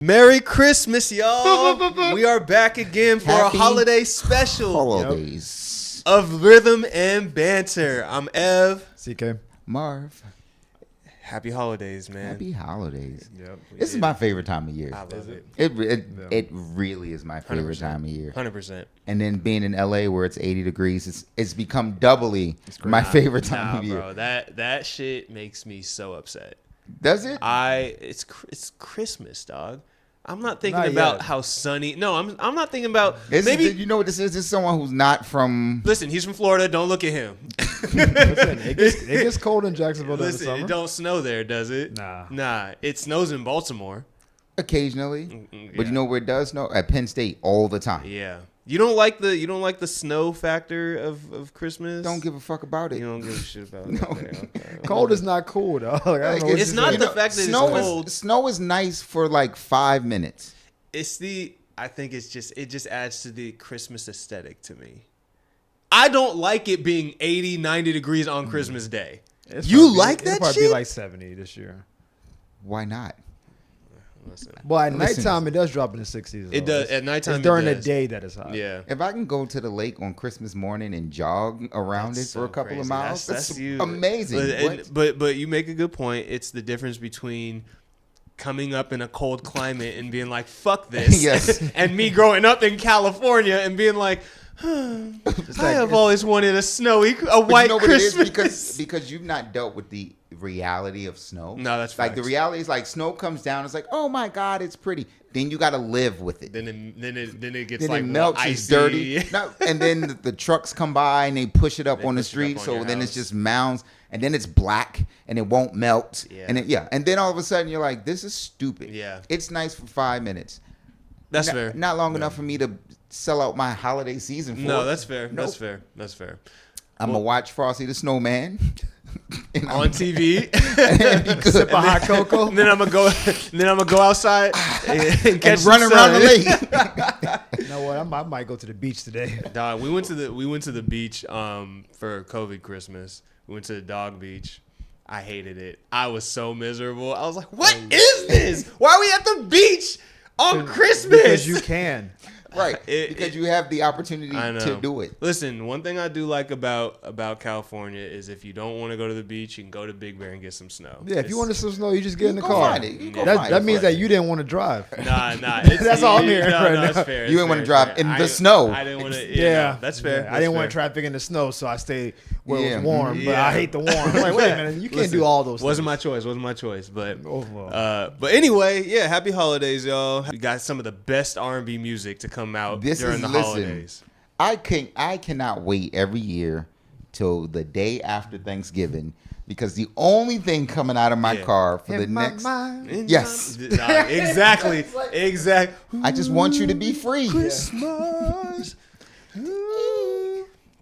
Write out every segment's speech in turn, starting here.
Merry Christmas, y'all. We are back again for Happy a holiday special holidays of Rhythm and Banter. I'm Ev. CK. Marv. Happy holidays, man. Happy holidays. Yep. This is my favorite time of year. I love it. It really is my favorite 100%. time of year. 100%. And then being in LA where it's 80 degrees, it's become doubly my favorite time of year. Bro, that shit makes me so upset. Does it? It's Christmas, dog. I'm not thinking Not about yet. how sunny. No, I'm not thinking about Maybe maybe. you know what this is? This is someone who's not from. Listen, he's from Florida. Don't look at him. Listen, it gets cold in Jacksonville during the Listen, summer. it don't snow there, does it? Nah. It snows in Baltimore. Occasionally, yeah. but you know where it does snow? At Penn State all the time. Yeah. You don't like the snow factor of Christmas? Don't give a fuck about it. You don't give a shit about it. No. Okay. Cold is not cool, though. Like, I don't know what it's you not say. the fact that it's cold. Snow is nice for like 5 minutes. I think it just adds to the Christmas aesthetic to me. I don't like it being 80, 90 degrees on Christmas Day. You like that It'll probably shit? be like 70 this year. Why not? Listen. Well, at Listen. nighttime, it does drop in the 60s. It though. does. At nighttime, It's during it the does. day that it's hot. Yeah. If I can go to the lake on Christmas morning and jog around That's it for so a couple crazy. of miles, that's you. amazing. But you make a good point. It's the difference between coming up in a cold climate and being like, fuck this. Yes. And me growing up in California and being like, I have always wanted a white you know what Christmas. it is? Because you've not dealt with the reality of snow. No, that's like the facts. reality is like snow comes down. It's like, oh my God, it's pretty. Then you got to live with it. Then it gets Then like it melts, icy. it's dirty. No, and then the trucks come by and they push it up They on the push it up street. on So your then it's house. just mounds, and then it's black and it won't melt. Yeah. And then all of a sudden you're like, this is stupid. Yeah. It's nice for 5 minutes. That's Not- fair. Not long enough for me to sell out my holiday season for. No, it. that's fair. Nope. That's fair. That's fair. I'm gonna watch Frosty the Snowman On TV. Sip of hot cocoa. And then I'm gonna go outside and catch and some run around the sun. lake. You know what? I might go to the beach today. Dog, we went to the beach for COVID Christmas. We went to the dog beach. I hated it. I was so miserable. I was like, "What is this? Why are we at the beach on Christmas?" Because you can. Right, because you have the opportunity I know. to do it. Listen, one thing I do like about California is if you don't want to go to the beach, you can go to Big Bear and get some snow. Yeah, if you want some snow, you just get in the Go car. find it. You go That- find That it. means that you didn't want to drive. Nah. That's all I'm hearing right no, now. It's fair. You didn't want to drive in the snow. I didn't want to. Yeah, that's fair. I didn't want traffic in the snow, so I stayed where it Yeah. was warm. But Yeah. I hate the warm. I'm like, wait a minute, you can't Listen, do all those. Wasn't things. my choice. But Oh, well. but anyway, yeah. Happy holidays, y'all. We got some of the best R&B music to come out during the holidays. I cannot wait every year till the day after Thanksgiving because the only thing coming out of my car for the In my next mind. Yes. Nah, exactly. I just want you to be free. Christmas.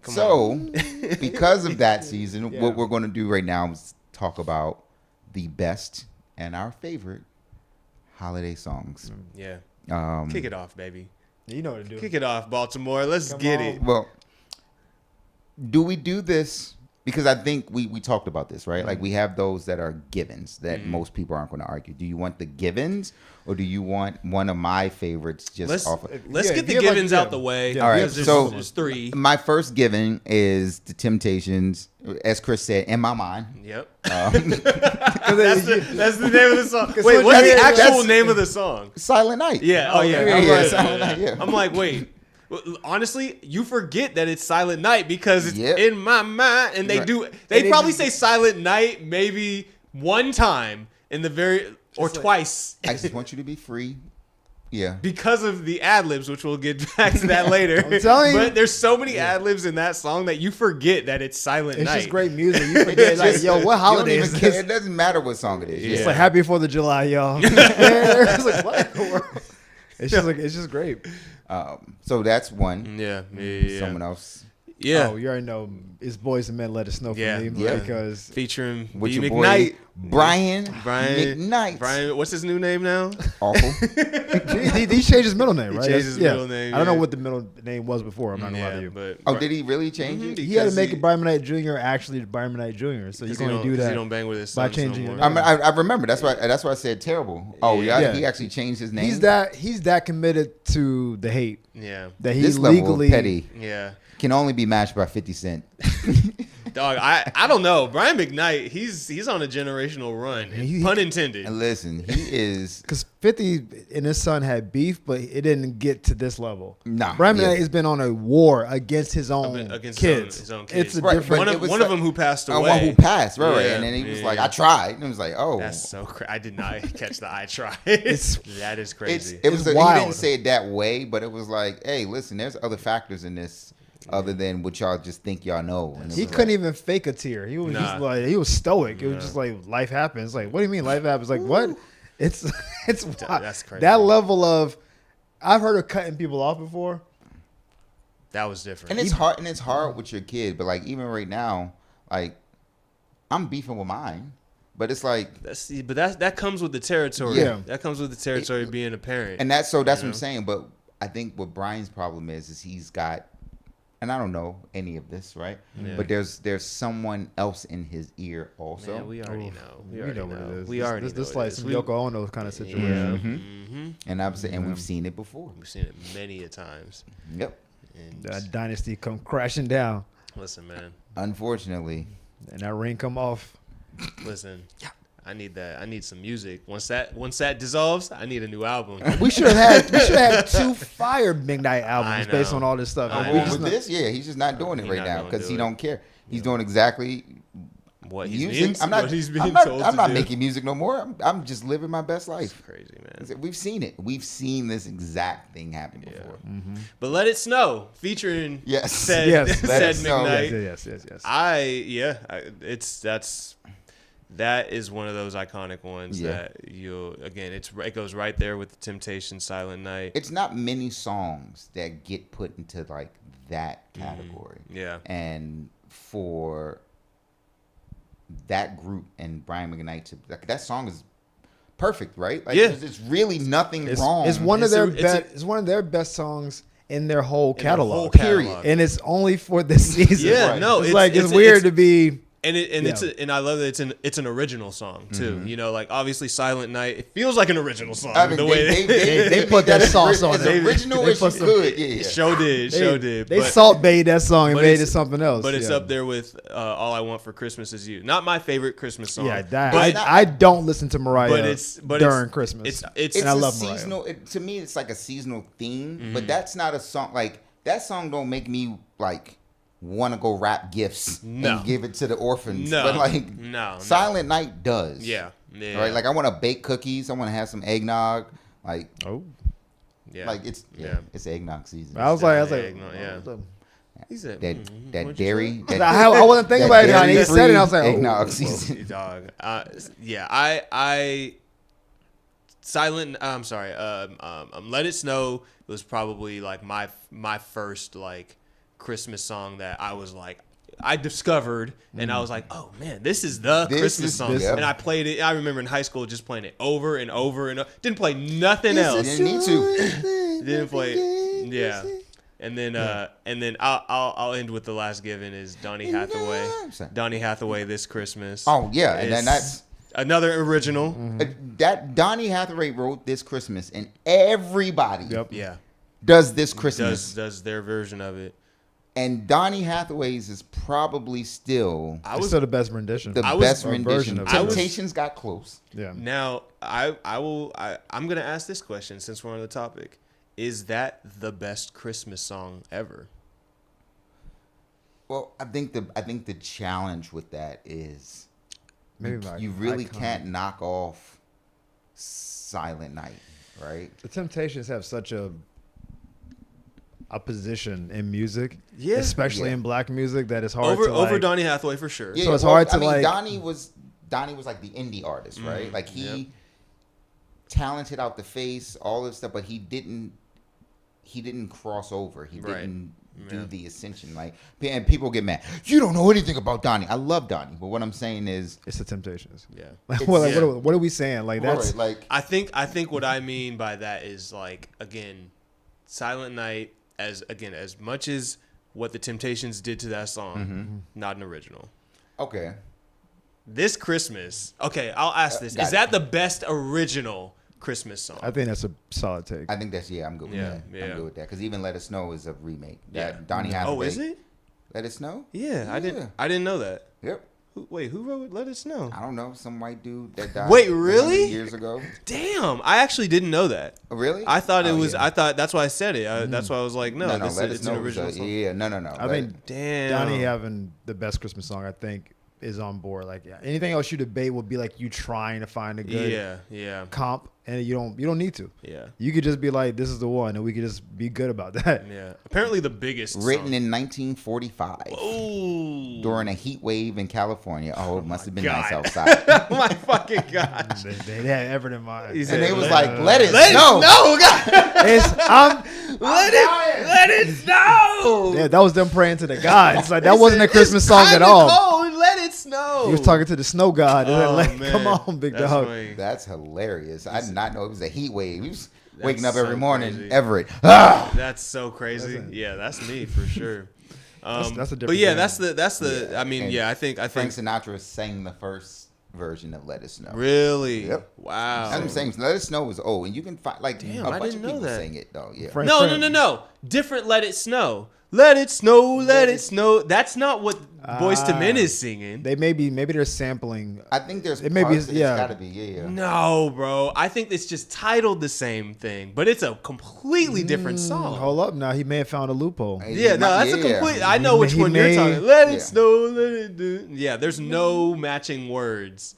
So, because of that season, what we're going to do right now is talk about the best and our favorite holiday songs. Yeah. Um, Kick it off, baby. You know what to do. Kick it off, Baltimore. Let's Come get on. it. Well, do we do this? Because I think we talked about this, right? Like we have those that are givens that most people aren't going to argue. Do you want the givens or do you want one of my favorites just Let's off of let's Yeah, get the give like- givens yeah. out the way. Yeah, All right, because so- there's three. My first given is the Temptations, as Chris said, in my mind. Yep. Because That's the name of the song. Wait, what what's you the hear- actual that's- name of the song? Silent Night. Yeah. Oh, yeah. yeah, I'm yeah, right. Silent Night, yeah. I'm like, wait. Well, honestly, you forget that it's Silent Night because it's Yep. in my mind, and they Right. do. They And probably it- say Silent Night maybe one time in the or Just like- twice I just want you to be free. Yeah. because of the Adlibs, which we'll get back to that later. I'm telling you. But there's so many Adlibs in that song that you forget that it's Silent It's Night. just great music. You forget, like, Just- yo, what holiday you don't is even care. this? It doesn't matter what song it is. Yeah. It's like Happy 4th of July, y'all. It's like, what in the world? It's just great. So that's one. Yeah. Someone else. Yeah. Oh, you already know. It's Boys and Men Let It Snow for Yeah. me Yeah. because Featuring With B. your McKnight. Brian McKnight. Brian, what's his new name now? Awful. he changed his middle name, right? changed his middle name, I don't know yeah. what the middle name was before. I'm not gonna lie to you. But Oh, did he really change it? He had to make it Brian McKnight Jr. actually Brian McKnight Jr. So you can only do that. He don't bang with his by son changing no your more. name. I remember. That's why I said terrible. Oh yeah, Yeah. he actually changed his name. He's that committed to the hate Yeah. that he This level legally of petty Yeah. can only be matched by 50 Cent. Dog, I don't know. Brian McKnight, he's on a generational run. Pun intended. And listen, he is. because 50 and his son had beef, but it didn't get to this level. Nah, Brian yeah. McKnight has been on a war against his own Against kids. his own kids. It's a Right, different. but it was One of like- them who passed One away. who passed, right? Yeah, And then he was yeah, like, yeah. "I tried," and it was like, "Oh, That's so crazy. I did not catch the I tried. It's- That is crazy. It was. It's He wild. didn't say it that way, but it was like, "Hey, listen, there's other factors in this other than what y'all just think y'all know." And it He was couldn't like, even fake a tear. He was just Nah. like he was stoic. It was just like life happens. Like what do you mean life happens? Like what? It's wild. That's crazy. That level of I've heard of cutting people off before. That was different. And it's hard. And it's hard with your kid. But like even right now, like I'm beefing with mine, but it's like, that comes with the territory. Yeah. That comes with the territory of being a parent. and that's what You I'm know? saying. But I think what Brian's problem is he's got, and I don't know any of this, right? Yeah. But there's someone else in his ear also. Man, we already know. We We already know what it is. We already know. This what like it is. some We- Yoko Ono kind of situation. Yeah. Mhm. And I'm saying, and we've seen it before. We've seen it many a times. Yep. And That dynasty come crashing down, listen, man. Unfortunately, and that ring come off. Listen. I need that. I need some music. Once that dissolves, I need a new album. We should have had 2 fire McKnight albums I based know. on all this stuff. I And know. we with just not- this, yeah, he's just not doing it He right not now gonna because do he it. don't care. He's doing exactly What he's music. being, what he's being told I'm to not do. making music no more. I'm just living my best life. Crazy, man. We've seen it. We've seen this exact thing happen Yeah. before. But Let It Snow featuring Yes. said, Yes, Let said It Snow. McKnight. Yes. That is one of those iconic ones Yeah. that it goes right there with the Temptations, Silent Night. It's not many songs that get put into like that category. Yeah. And for that group and Brian McKnight to like, that song is perfect, right? Like, Yeah. there's really nothing It's, wrong. it's one of It's a- their it's best. a- It's one of their best songs in their whole In their catalog. whole Period. catalog. And it's only for this season. Yeah, Right. no, it's like it's weird to be. And Yeah. and I love that it's an original song too. You know, like obviously Silent Night, it feels like an original song. I mean, the way they put that sauce on as it. original They as you put some- could. Yeah. show did. They but, salt bait that song and but made it's- it something else. but it's yeah. up there with All I Want for Christmas Is You. Not my favorite Christmas song. Yeah, that, but, I don't listen to Mariah during it's, Christmas. It's and I a love Mariah. seasonal. To me, it's like a seasonal theme, Mm-hmm. but that's not a song. Like that song don't make me like want to go wrap gifts No. and give it to the orphans. No. But like No. Silent Night does. Yeah. Right. Like I want to bake cookies. I want to have some eggnog. Like Oh, yeah. like it's it's eggnog season. I was like, Eggnog, yeah. oh, He said, that what'd you dairy. say? That, I wasn't thinking about it. Now. And he said it. I was like, eggnog oh, season. Dog. Yeah. I Silent. I'm sorry. Let It Snow was probably like my first like Christmas song that I was like I discovered and I was like, oh man, this is the This Christmas is- song. yep. And I played it. I remember in high school just playing it over and over and over. Didn't play nothing You else. didn't need to. Didn't play. Yeah. And then I'll end with the last given is Donny Hathaway. Sorry. Donny Hathaway This Christmas. Oh yeah, and then It's that's. another original. That Donny Hathaway wrote This Christmas, and everybody Yep. Yeah. does This Christmas. Does their version of it. And Donny Hathaway's is probably still It's still the best rendition. the I was- best or version rendition. of it. I was- Temptations got close. yeah. Now I'm gonna ask this question since we're on the topic. Is that the best Christmas song ever? Well, I think the challenge with that is Maybe you really iconic. can't knock off Silent Night, right? The Temptations have such a position in music, Yeah. especially Yeah. in black music, that it's hard Over to like, Donny Hathaway for sure. So it's hard to, I mean, like- Donnie was like the indie artist, right? Like he talented out the face, all this stuff, but he he didn't cross over. He Right. didn't do Yeah. the ascension. Like, and people get mad. You don't know anything about Donnie. I love Donnie, but what I'm saying is, It's the Temptations. Yeah. Like, It's- what are we saying? Like that's right, like, I think what I mean by that is like, again, Silent Night, as much as what the Temptations did to that song, not an original. okay. This Christmas, okay, I'll ask this: got is it. that the best original Christmas song? I think that's a solid take. I think that's I'm good with Yeah, that. yeah. I'm good with that because even Let It Snow is a remake. That Yeah. Donnie Hathaway. Oh, is it? Let It Snow? Yeah, I Yeah. didn't know that. Yep. Who wrote Let It Snow? I don't know, some white dude that died. Wait, 100 really? Years ago. Damn, I actually didn't know that. Oh, really? I thought it Oh, was. yeah. I thought that's why I said it. That's why I was like, no, no, Let It it's Snow an was original song. Yeah, no. I think Damn, Donnie having the best Christmas song, I think, is on board. Like anything else you debate would be like you trying to find a good Yeah. comp, and you don't need to. Yeah. You could just be like, this is the one, and we could just be good about that. Yeah. Apparently the biggest written song. in 1945 Ooh. during a heat wave in California. Oh, it must have been nice God. outside. Oh my fucking gosh. They had Everett in mind. He And said, they was let like, let it it snow. snow, God. It's Let it snow. yeah, that was them praying to the gods. Like that He wasn't said, a Christmas "It's song at kinda all. Cold. Let it snow. He was talking to the snow god. And Oh, then, like, man. come on, big That's dog. funny. That's hilarious. I did not know it was a heat wave. He was waking up so every morning. crazy. Everett. Ah! That's so crazy. Yeah, that's me for sure. That's a different But yeah, game. that's the. Yeah. I mean, And yeah, I think Frank Sinatra sang the first version of Let It Snow. really. Yep. Wow. I'm saying Let It Snow was old, and you can find like Damn, a I bunch didn't of know people that. sing it though. Yeah. Frank- No. Different. Let it snow. Let it snow. Let it snow. That's not what Boyz II Men is singing. They maybe they're sampling. I think there's It may be- parts that yeah. it's gotta be yeah. No, bro. I think it's just titled the same thing, but it's a completely different song. Hold up, now he may have found a loophole. Yeah, no, that's a complete. I know which He one you're may- talking. Let it Yeah. snow, let it do. Yeah, there's no matching words.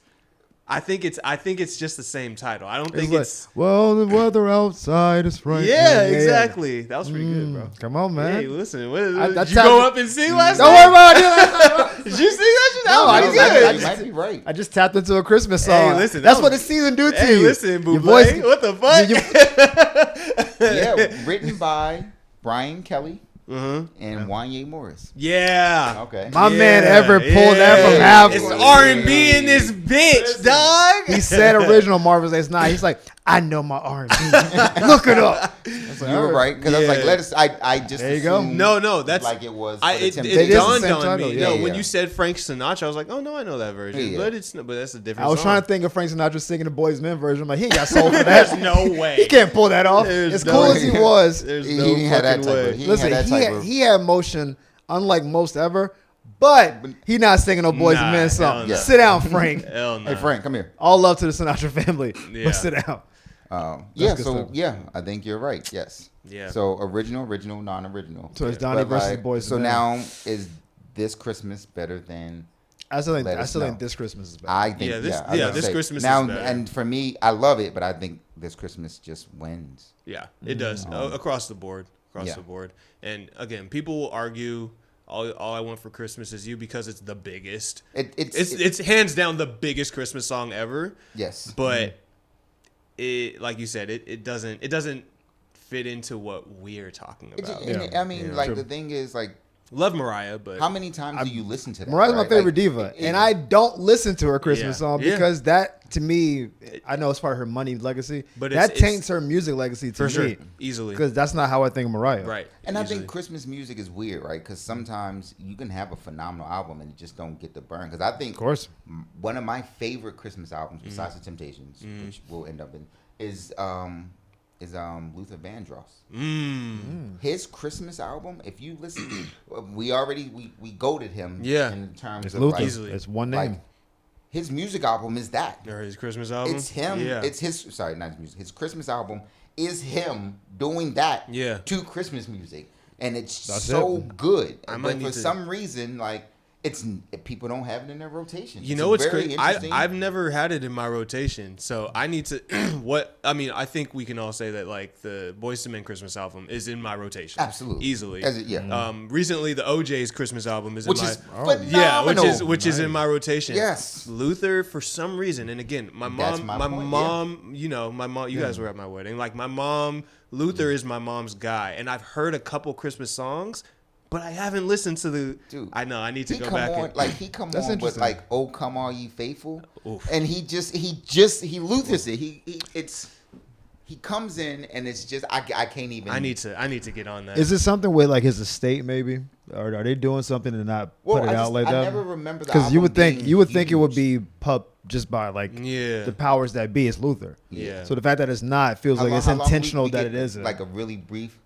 I think it's just the same title. I don't It's think like, it's. well, the weather outside is frightening. Yeah, exactly. That was pretty good, bro. Come on, man. Hey, listen. What, I did you tapped go it- up and sing last Don't night? worry about it. Did you sing that shit? That No, was I pretty just- good. You might be right. I just tapped into a Christmas Hey, song. listen, That's that what was- the season do to Hey, you. listen, Your Buble. voice- What the fuck? Yeah, written by Brian Kelly Uh-huh. and Wanye Morris. Yeah. Okay. My man Everett pulled that from yeah. half. It's R&B in this bitch, dog. He said original Marvelous Ace 9. He's like, I know my R&B. Look it up. You were right because I was like, Yeah. let us. I just There you go. assumed No, that's like it was. For I, the it Temptations. is the dawned same on title, me. yeah. No, Yeah. when you said Frank Sinatra, I was like, oh no, I know that version. Yeah. But that's a different I was song. trying to think of Frank Sinatra singing the Boys Men version. I'm like, he ain't got soul for that. There's no way. He can't pull that off. There's As no cool way. as he was. There's He no didn't have that fucking type way. of. He Listen, had that type of. he had motion unlike most ever, but he not singing no Boys Nah, and Men hell song. no. Sit down, Frank. Hell no. Hey Frank, come here. All love to the Sinatra family, Yeah. but sit down. Yeah, good so stuff. yeah, I think you're right. Yes. Yeah. So original, non-original. So it's Donnie But, versus like, Boys So and Men. now is this Christmas better than? I still Let think us know. this Christmas is better. I think Yeah, this- I was yeah, gonna this say, Christmas is now, better. and for me, I love it, but I think this Christmas just wins. Yeah, it does across the board. Yeah. The board. And again, people will argue all I want for Christmas is you because it's the biggest. It's hands down the biggest Christmas song ever. Yes, But it, like you said, it doesn't fit into what we're talking It just, about. and I mean, Yeah. like True. the thing is, like, Love Mariah, but how many times do you listen to that? Mariah's my right? favorite Like, diva, and I don't listen to her Christmas Yeah. song Yeah. because that, to me, I know it's part of her money legacy, But that it's- taints her music legacy to for sure, me easily. because that's not how I think of Mariah. Right. And I easily. think Christmas music is weird, right? Because sometimes you can have a phenomenal album and you just don't get the burn. Because I think Of course. one of my favorite Christmas albums, besides the Temptations, which we'll end up in, is Luther Vandross. His Christmas album. If you listen, we goated him. Yeah. In terms It's of Luther. like, Easily. It's one name. like his music album is that. Or his Christmas album. It's him. Yeah. It's his. Sorry, not his music. His Christmas album is him doing that. Yeah. To Christmas music, and it's That's so it. good. I might But need for to- some reason, like people don't have it in their rotation. You know what's very crazy? interesting. I've never had it in my rotation, so I need to. I think we can all say that like the Boyz II Men Christmas album is in my rotation, Absolutely. easily. Recently the OJ's Christmas album is which in is my phenomenal. which is in my rotation. Yes. Luther for some reason, and again, my mom, my mom. You guys were at my wedding. Like my mom, Luther is my mom's guy, and I've heard a couple Christmas songs. But I haven't listened to the. Dude, I know. I need to go back. He come on with like, "Oh, come all ye faithful," Oof. and he Luthers it. He comes in and it's just I can't even. I need to get on that. Is it something with like his estate maybe, or are they doing something to not put it out like that? I never remember that because you would think it would be pup just by like the powers that be. It's Luther. Yeah. So the fact that it's not feels like it's intentional that it isn't. Like a really brief.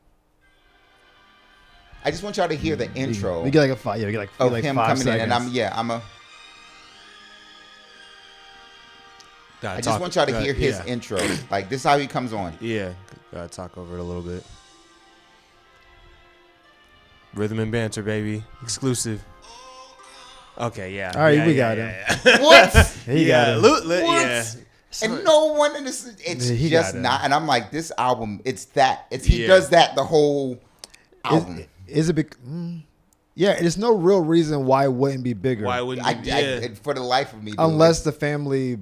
I just want y'all to hear the intro. We get like a 5. Yeah, we get like of like him 5 coming seconds. in, and I just want y'all to hear his intro. Like this is how he comes on. Yeah, gotta talk over it a little bit. Rhythm and banter, baby, exclusive. Okay, yeah. All right, we got him. Yeah. What? He got him. What? And no one in this. It's just not. And I'm like, this album. It's that. He does that the whole album. Is it big? Yeah, there's no real reason why it wouldn't be bigger. Why wouldn't it? For the life of me, dude. Unless the family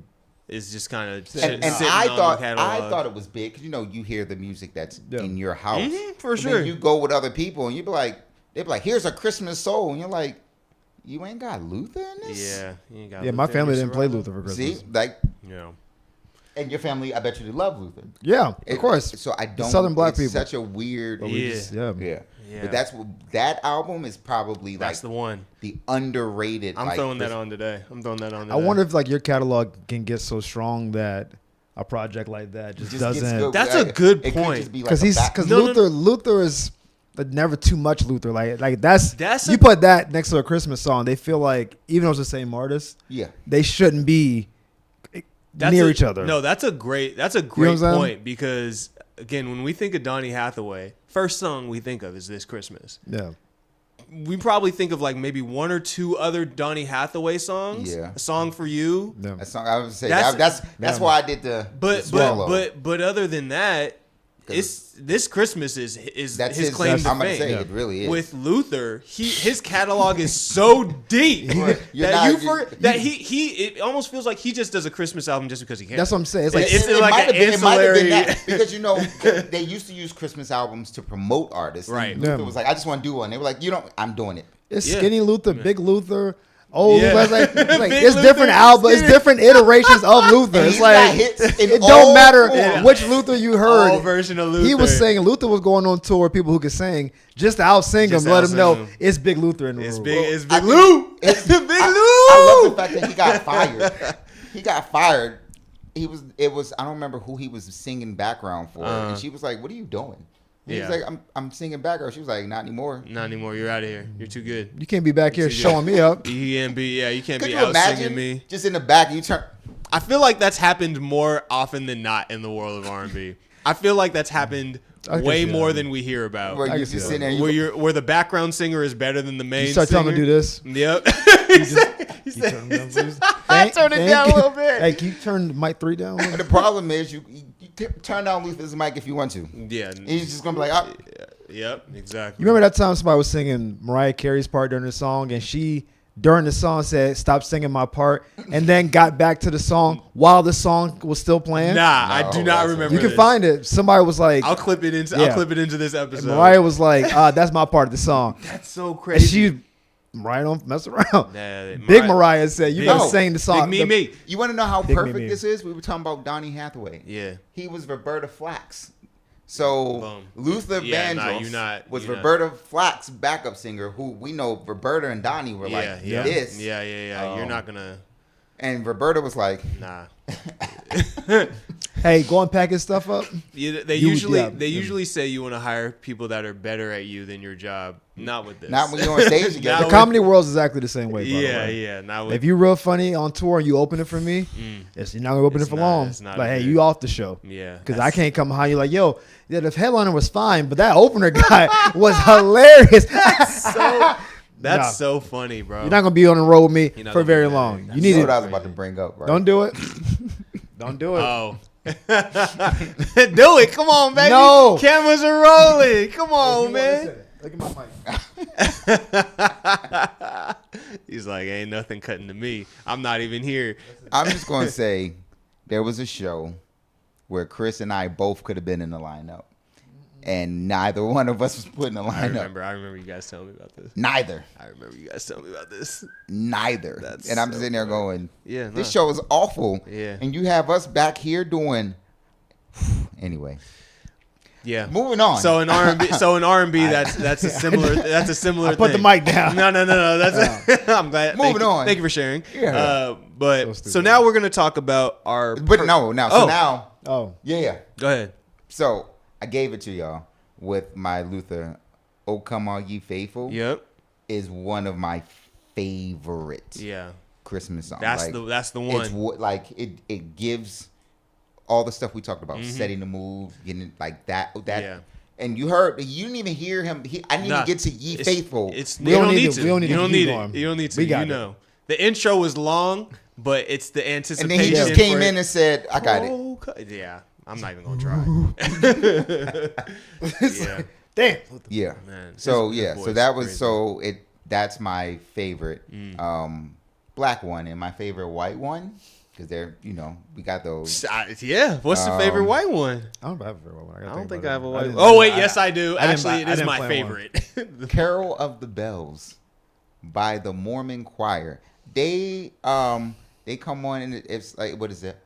is just kind of. And I thought it was big because you hear the music that's in your house for sure. Then you go with other people and they'd be like, here's a Christmas soul, and you're like, you ain't got Luther in this. Yeah, you ain't got. Yeah, my family didn't play Luther for Christmas. See, And your family, I bet you they love Luther. Yeah, of course. So I don't. Southern black people. Such a weird. Yeah. But that album is probably that's the one. The underrated. I'm throwing that on today. I wonder if like your catalog can get so strong that a project like that just doesn't. That's a good point. Because Luther is never too much Luther. Like that's you put that next to a Christmas song, they feel like even though it's the same artist, they shouldn't be near each other. No, that's a great point because again, when we think of Donny Hathaway, first song we think of is This Christmas. Yeah. We probably think of like maybe one or two other Donny Hathaway songs. Yeah. A Song for You. Yeah. A song I would say that's why I did the but other than that, This Christmas is his claim to fame. I'm gonna say it really is. With Luther, his catalog is so deep that it almost feels like he just does a Christmas album just because he can. That's what I'm saying. It's it like an ancillary. Because they used to use Christmas albums to promote artists. Right. Luther was like, I just want to do one. They were like, I'm doing it. It's Skinny Luther, Big Luther. Oh, it's different albums, it's different iterations of Luther. It's like it don't matter which Luther you heard. All version of Luther. He was saying Luther was going on tour with people who could sing, just to out-sing him, let him know it's Big Luther in the room. It's Big Lou. It's Big Lou. I love the fact that he got fired. He got fired. I don't remember who he was singing background for, and she was like, "What are you doing?" He was like, I'm singing background. She was like, not anymore. Not anymore. You're out of here. You're too good. You can't be back here showing me up. You can't be you out singing me. Just in the back, you turn. I feel like that's happened more often than not in the world of R&B. I feel like that's happened way more than we hear about. Where you just sitting there, where the background singer is better than the main. You start telling him to do this. Yep. I turn it down a little bit. Hey, can you turn mic 3 down? And the problem is you turn down Luther's mic if you want to. Yeah. He's just gonna be like, Yep, exactly. You remember that time somebody was singing Mariah Carey's part during the song, and she during the song said, "Stop singing my part," and then got back to the song while the song was still playing? I do not remember. You can find it. Somebody was like, I'll clip it into this episode. And Mariah was like, "That's my part of the song." That's so crazy. And Mariah don't mess around. Nah, Big Mariah said, "You better sing the song." Big me. You want to know how perfect this is? We were talking about Donny Hathaway. Yeah. He was Roberta Flack's. So Boom. Luther Vandross was Roberta Flack's backup singer, who we know Roberta and Donnie were like this. Yeah. You're not gonna. And Roberta was like, nah. Hey, go and pack his stuff up. They usually say you want to hire people that are better at you than your job. Not with this. Not when you're on stage together. The comedy world's exactly the same way. Yeah. Not with. If you're real funny on tour and you open it for me, you're not gonna open it for long. Like, hey, you off the show. Yeah. Because I can't come behind you like, yo, the headliner was fine, but that opener guy was hilarious. That's so funny, bro. You're not gonna be on the road with me for very long. You need what I was about to bring up. Right? Don't do it. Don't do it. Oh. Do it. Come on, baby. No. Cameras are rolling. Come on, man. Look at my mic. He's like, ain't nothing cutting to me. I'm not even here. I'm just going to say there was a show where Chris and I both could have been in the lineup. And neither one of us was put in the lineup. I remember you guys telling me about this. Neither. I remember you guys telling me about this. Neither. And I'm sitting there going, this show is awful. Yeah. And you have us back here doing. Anyway. Yeah. Moving on. So in R&B, that's a similar thing. Put the mic down. No. That's I'm glad. Moving on. Thank you for sharing. Yeah. So now we're gonna talk about our. Now. Oh. Yeah. Go ahead. So I gave it to y'all with my Luther. "Oh Come All Ye Faithful." Yep. Is one of my favorite. Yeah. Christmas songs. That's the one. It's like it gives all the stuff we talked about, setting the mood, getting like that. Yeah. And you didn't even hear him. I didn't even get to "Ye Faithful." We don't need to. You don't need it. We got it. The intro was long, but it's the anticipation. And then he just came in and said, "I got it." Yeah, I'm not even gonna try. Yeah. Damn. Yeah. Man, so that was crazy. That's my favorite black one and my favorite white one. Because they're, we got those. Yeah. What's your favorite white one? I don't have a favorite one. I don't think I have a white one. Oh, wait. Yes, I do. Actually, it is my favorite. Carol of the Bells by the Mormon Choir. They come on and it's like, what is it?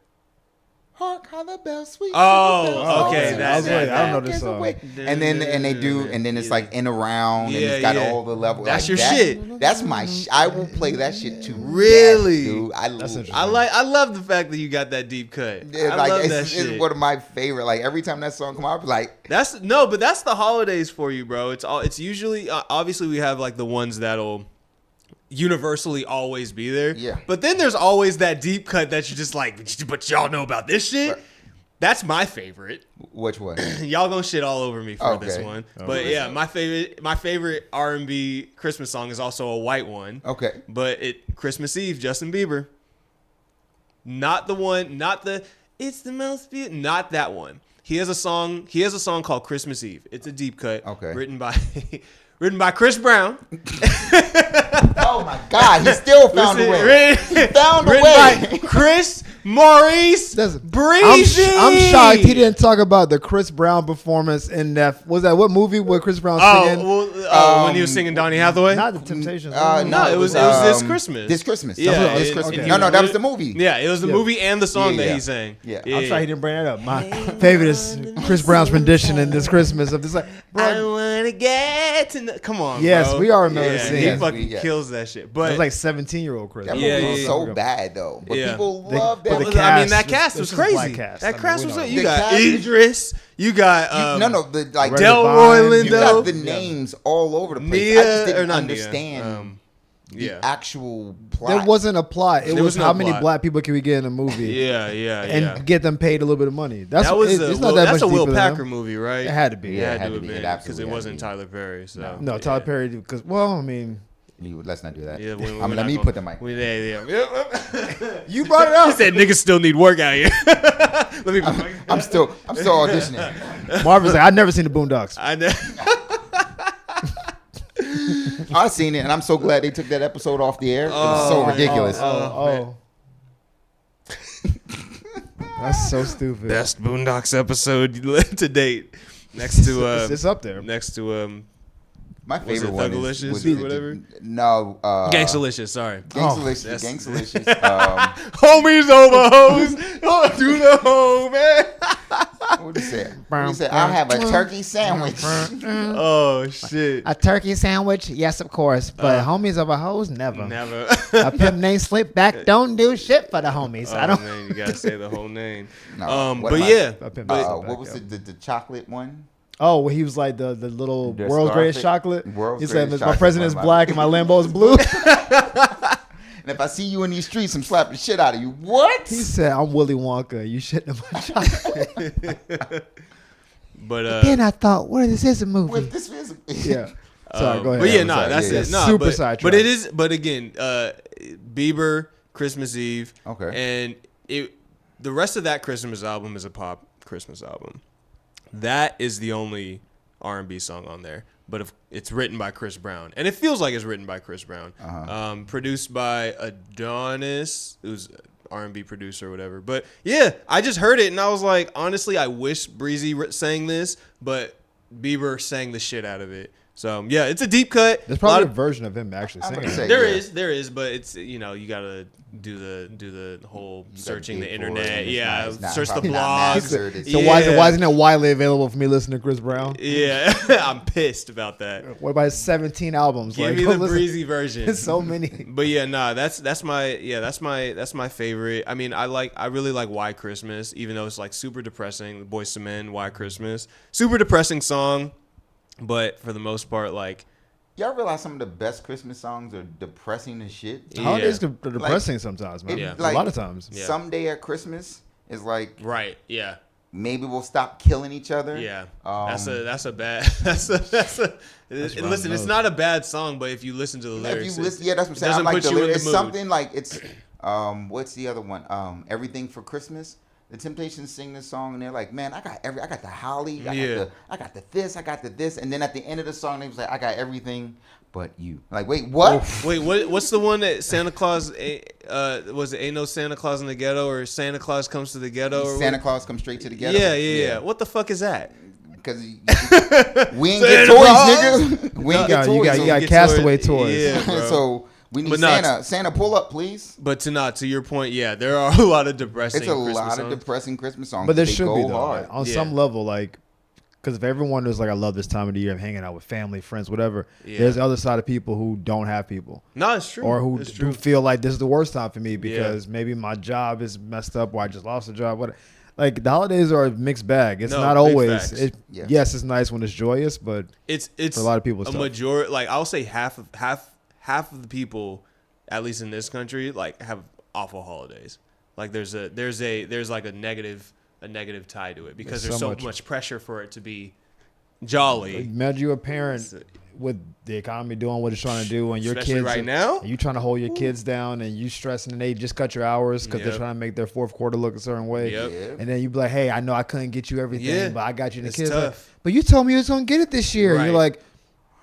Hark how the bells sweet. Oh, okay. I don't know this song. And then it's like in around, and it's got all the levels. That's your shit. That's my. I will play that shit too. Really, dude. I love the fact that you got that deep cut. I love that shit. It's one of my favorite. Like every time that song come out, I'm like, that's the holidays for you, bro. It's usually obviously we have like the ones that'll universally always be there. Yeah. But then there's always that deep cut that you're just like, but y'all know about this shit? Right. That's my favorite. Which one? Y'all gonna shit all over me for this one. But yeah, my favorite R&B Christmas song is also a white one. Okay. But Christmas Eve, Justin Bieber. Not the one, it's the most beautiful, not that one. He has a song called Christmas Eve. It's a deep cut. Okay. Written by Chris Brown. Oh my God, he still found a way. He found a way. By Chris Maurice Breezy. I'm shocked he didn't talk about the Chris Brown performance in that. Was that what movie with Chris Brown singing? When he was singing Donny Hathaway? Not The Temptations. No, it was This Christmas. This Christmas. Yeah, this Christmas. Okay. No, that was the movie. Yeah, it was the movie and the song that he sang. Yeah. I'm sorry he didn't bring that up. My favorite is Chris Brown's rendition in This Christmas of this like. I wanna get to know. Come on, yes, bro. we all remember the scene. He fucking kills that shit. But it was like 17-year-old Chris. That movie was so bad though. But people love that. I mean, that cast was crazy. That cast was crazy. You got Idris. You got Delroy Lindo. You got the names all over the place. I just didn't understand the actual plot. There wasn't a plot. It was how many black people can we get in a movie? Yeah. Get them paid a little bit of money. That's a Will Packer movie, right? It had to be. It had to have been because it wasn't Tyler Perry. So no, Tyler Perry. Because let's not do that. Yeah, let me put the mic. You brought it up. He said niggas still need work out here. Let me. I'm still auditioning. Marvin's like, I've never seen the Boondocks. I've seen it, and I'm so glad they took that episode off the air. It was so ridiculous. That's so stupid. Best Boondocks episode to date. Next to it's up there. Next to my favorite one was or whatever. No, Gangstalicious. Sorry, Gangstalicious. Homies over hoes. Do the home, man. What did he say? He said, "I'll have a turkey sandwich." Oh shit! A turkey sandwich? Yes, of course. But homies over hoes, never. Never. A pimp named Slipback don't do shit for the homies. I don't. Man, you gotta say the whole name. No, but yeah. What was it? The chocolate one? Oh, well, he was like the little world's greatest chocolate. He said, "My president's black and my Lambo's blue." And if I see you in these streets, I'm slapping the shit out of you. What? He said, "I'm Willy Wonka. You shitting in my chocolate." But then I thought, what is this a movie? This is yeah. Sorry, go ahead. But yeah, that's it. No, super sidetrack. But it is. But again, Bieber, Christmas Eve. Okay. And the rest of that Christmas album is a pop Christmas album. That is the only R&B song on there. But if it's written by Chris Brown, and it feels like it's written by Chris Brown, produced by Adonis, who's an R&B producer or whatever. But yeah, I just heard it and I was like, honestly, I wish Breezy sang this, but Bieber sang the shit out of it. So yeah, it's a deep cut. There's probably a version of him actually singing. There is, but it's you gotta do the whole searching the internet. Yeah, search the blogs. So why isn't it widely available for me to listen to Chris Brown? Yeah, I'm pissed about that. What about his 17 albums? Give me the Breezy version. There's so many. But yeah, that's my favorite. I mean, I really like Why Christmas, even though it's like super depressing. Boyz II Men, Why Christmas, super depressing song. But for the most part, like, y'all realize some of the best Christmas songs are depressing as shit. Holidays are depressing sometimes, man. A lot of times. Yeah. Someday at Christmas is like, right? Yeah. Maybe we'll stop killing each other. Yeah. That's a bad. Listen, it's not a bad song, but if you listen to the lyrics, that's what I'm saying. I like the lyrics. It's something like it's. What's the other one? Everything for Christmas. The Temptations sing this song and they're like, man, I got the holly, I got the this, and then at the end of the song they was like, I got everything but you. Like, wait, what? What's the one that Santa Claus was it? Ain't no Santa Claus in the ghetto, or Santa Claus comes to the ghetto? Or Santa Claus comes straight to the ghetto. Yeah. What the fuck is that? Because we ain't get toys, nigga. We ain't get toys. You got Castaway toys. Yeah, so. We need Santa. Santa, pull up, please. But to your point, yeah, there are a lot of depressing. It's a lot of depressing Christmas songs. But there should be though, on some level, like, because if everyone is like, I love this time of the year, I'm hanging out with family, friends, whatever. Yeah. There's the other side of people who don't have people. No, it's true. Or who feel like this is the worst time for me because maybe my job is messed up, or I just lost a job. What? Like, the holidays are a mixed bag. It's not always. Yes, it's nice when it's joyous, but it's for a lot of people. It's majority. Like, I'll say half of the people, at least in this country, like, have awful holidays. Like, there's like a negative tie to it because there's so much pressure for it to be jolly. Imagine you're a parent with the economy doing what it's trying to do, and your especially kids right now, and you trying to hold your kids down, and you stressing, and they just cut your hours because they're trying to make their fourth quarter look a certain way. And then you be like, hey, I know I couldn't get you everything, but I got you. And the kids like, but you told me you was gonna get it this year. Right. And you're like,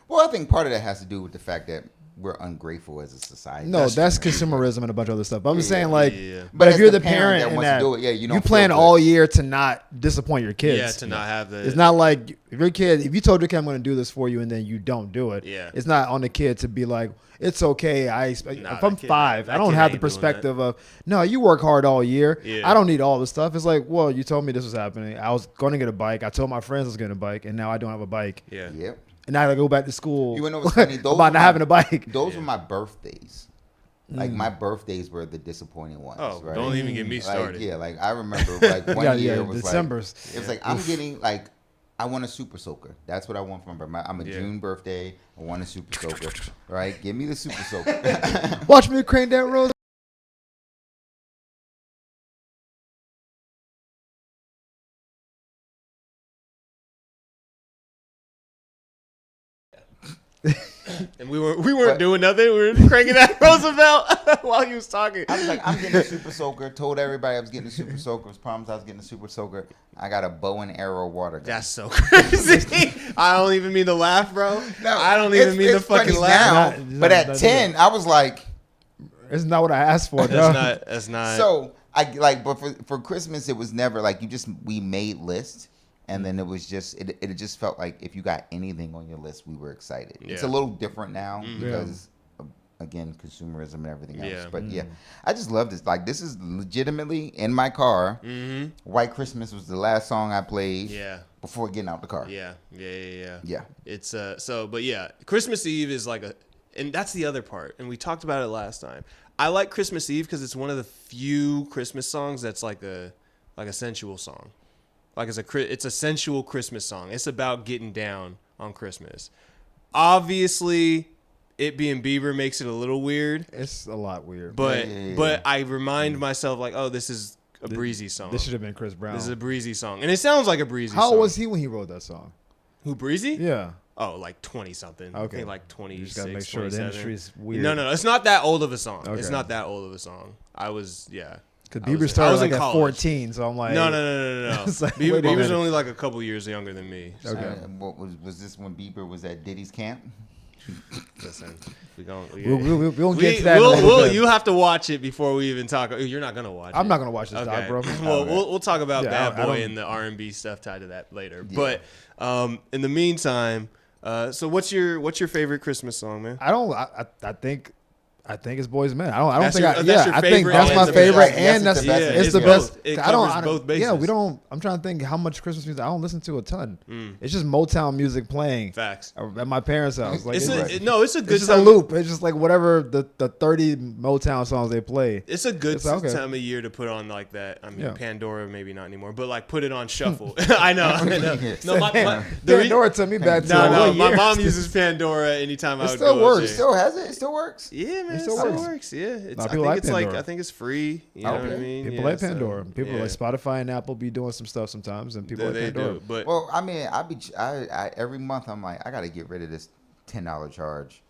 well, I think part of that has to do with the fact that we're ungrateful as a society. No, that's consumerism and a bunch of other stuff. But I'm just saying, like, but if you're the parent that wants to do it, you plan all year to not disappoint your kids. Yeah, to not have the. It's not like if you told your kid I'm going to do this for you and then you don't do it. Yeah. It's not on the kid to be like, it's okay. If I'm 5, I don't have the perspective of, no, you work hard all year. Yeah. I don't need all this stuff. It's like, well, you told me this was happening. I was going to get a bike. I told my friends I was getting a bike, and now I don't have a bike. Yeah. Yep. And now I gotta go back to school. You know what's funny? About not having a bike. Those were my birthdays. Like, my birthdays were the disappointing ones. Oh, right? Don't even get me started. Like I remember like one year it was December's. Like, it was like I'm getting like I want a Super Soaker. That's what I want from my. I'm a June birthday. I want a Super Soaker. Right? Give me the Super Soaker. Watch me crank that road. And we weren't doing nothing. We were cranking that Roosevelt while he was talking. I was like, I'm getting a Super Soaker. Told everybody I was getting a Super Soaker. Was promised I was getting a Super Soaker. I got a bow and arrow water gun. That's so crazy. I don't even mean to laugh, bro. No, I don't even mean to fucking laugh. But at 10, I was like, it's not what I asked for. That's not. So I like, but for Christmas, it was never like we made lists. And then it was just it just felt like if you got anything on your list, we were excited. Yeah. It's a little different now because again, consumerism and everything else. Yeah. But I just love this. Like, this is legitimately in my car. Mm-hmm. White Christmas was the last song I played. Before getting out the car. Yeah. It's but Christmas Eve is like and that's the other part. And we talked about it last time. I like Christmas Eve because it's one of the few Christmas songs that's like a sensual song. Like, it's a sensual Christmas song. It's about getting down on Christmas. Obviously, it being Bieber makes it a little weird. It's a lot weird. But I remind myself, like, oh, this is a breezy song. This should have been Chris Brown. This is a breezy song. And it sounds like a breezy song. How old was he when he wrote that song? Who, Breezy? Yeah. Oh, like 20 something. Okay. I think like 26, You just gotta make sure 27. the industry's weird. No. It's not that old of a song. Okay. It's not that old of a song. Because Bieber started like at 14, so I'm like, No. It's like, Bieber's only like a couple years younger than me. So. Okay. What was this when Bieber was at Diddy's camp? Listen, we'll get to that. You have to watch it before we even talk. You're not gonna watch it. I'm not gonna watch this doc, bro. Well, we'll talk about Bad Boy I and the R&B stuff tied to that later. Yeah. But in the meantime, so what's your favorite Christmas song, man? I think it's Boys Men. I think favorite that's my favorite, and that's it's the best. It covers both bases. Yeah, we don't. I'm trying to think how much Christmas music I don't listen to a ton. It's just Motown music playing. Facts. At my parents' house. Like it's a good. It's just a loop. It's just like whatever the 30 Motown songs they play. It's a good time of year to put on like that. I mean, Pandora maybe not anymore, but like put it on shuffle. I know. No, Pandora took me back to my mom uses Pandora anytime I would go. It still works. It still has it. It still works. Yeah, man. It still works. Yeah, I think it's free. You know what I mean? People like Pandora. People like Spotify and Apple be doing some stuff sometimes, and people like Pandora. But I mean, I every month I'm like, I got to get rid of this $10 charge.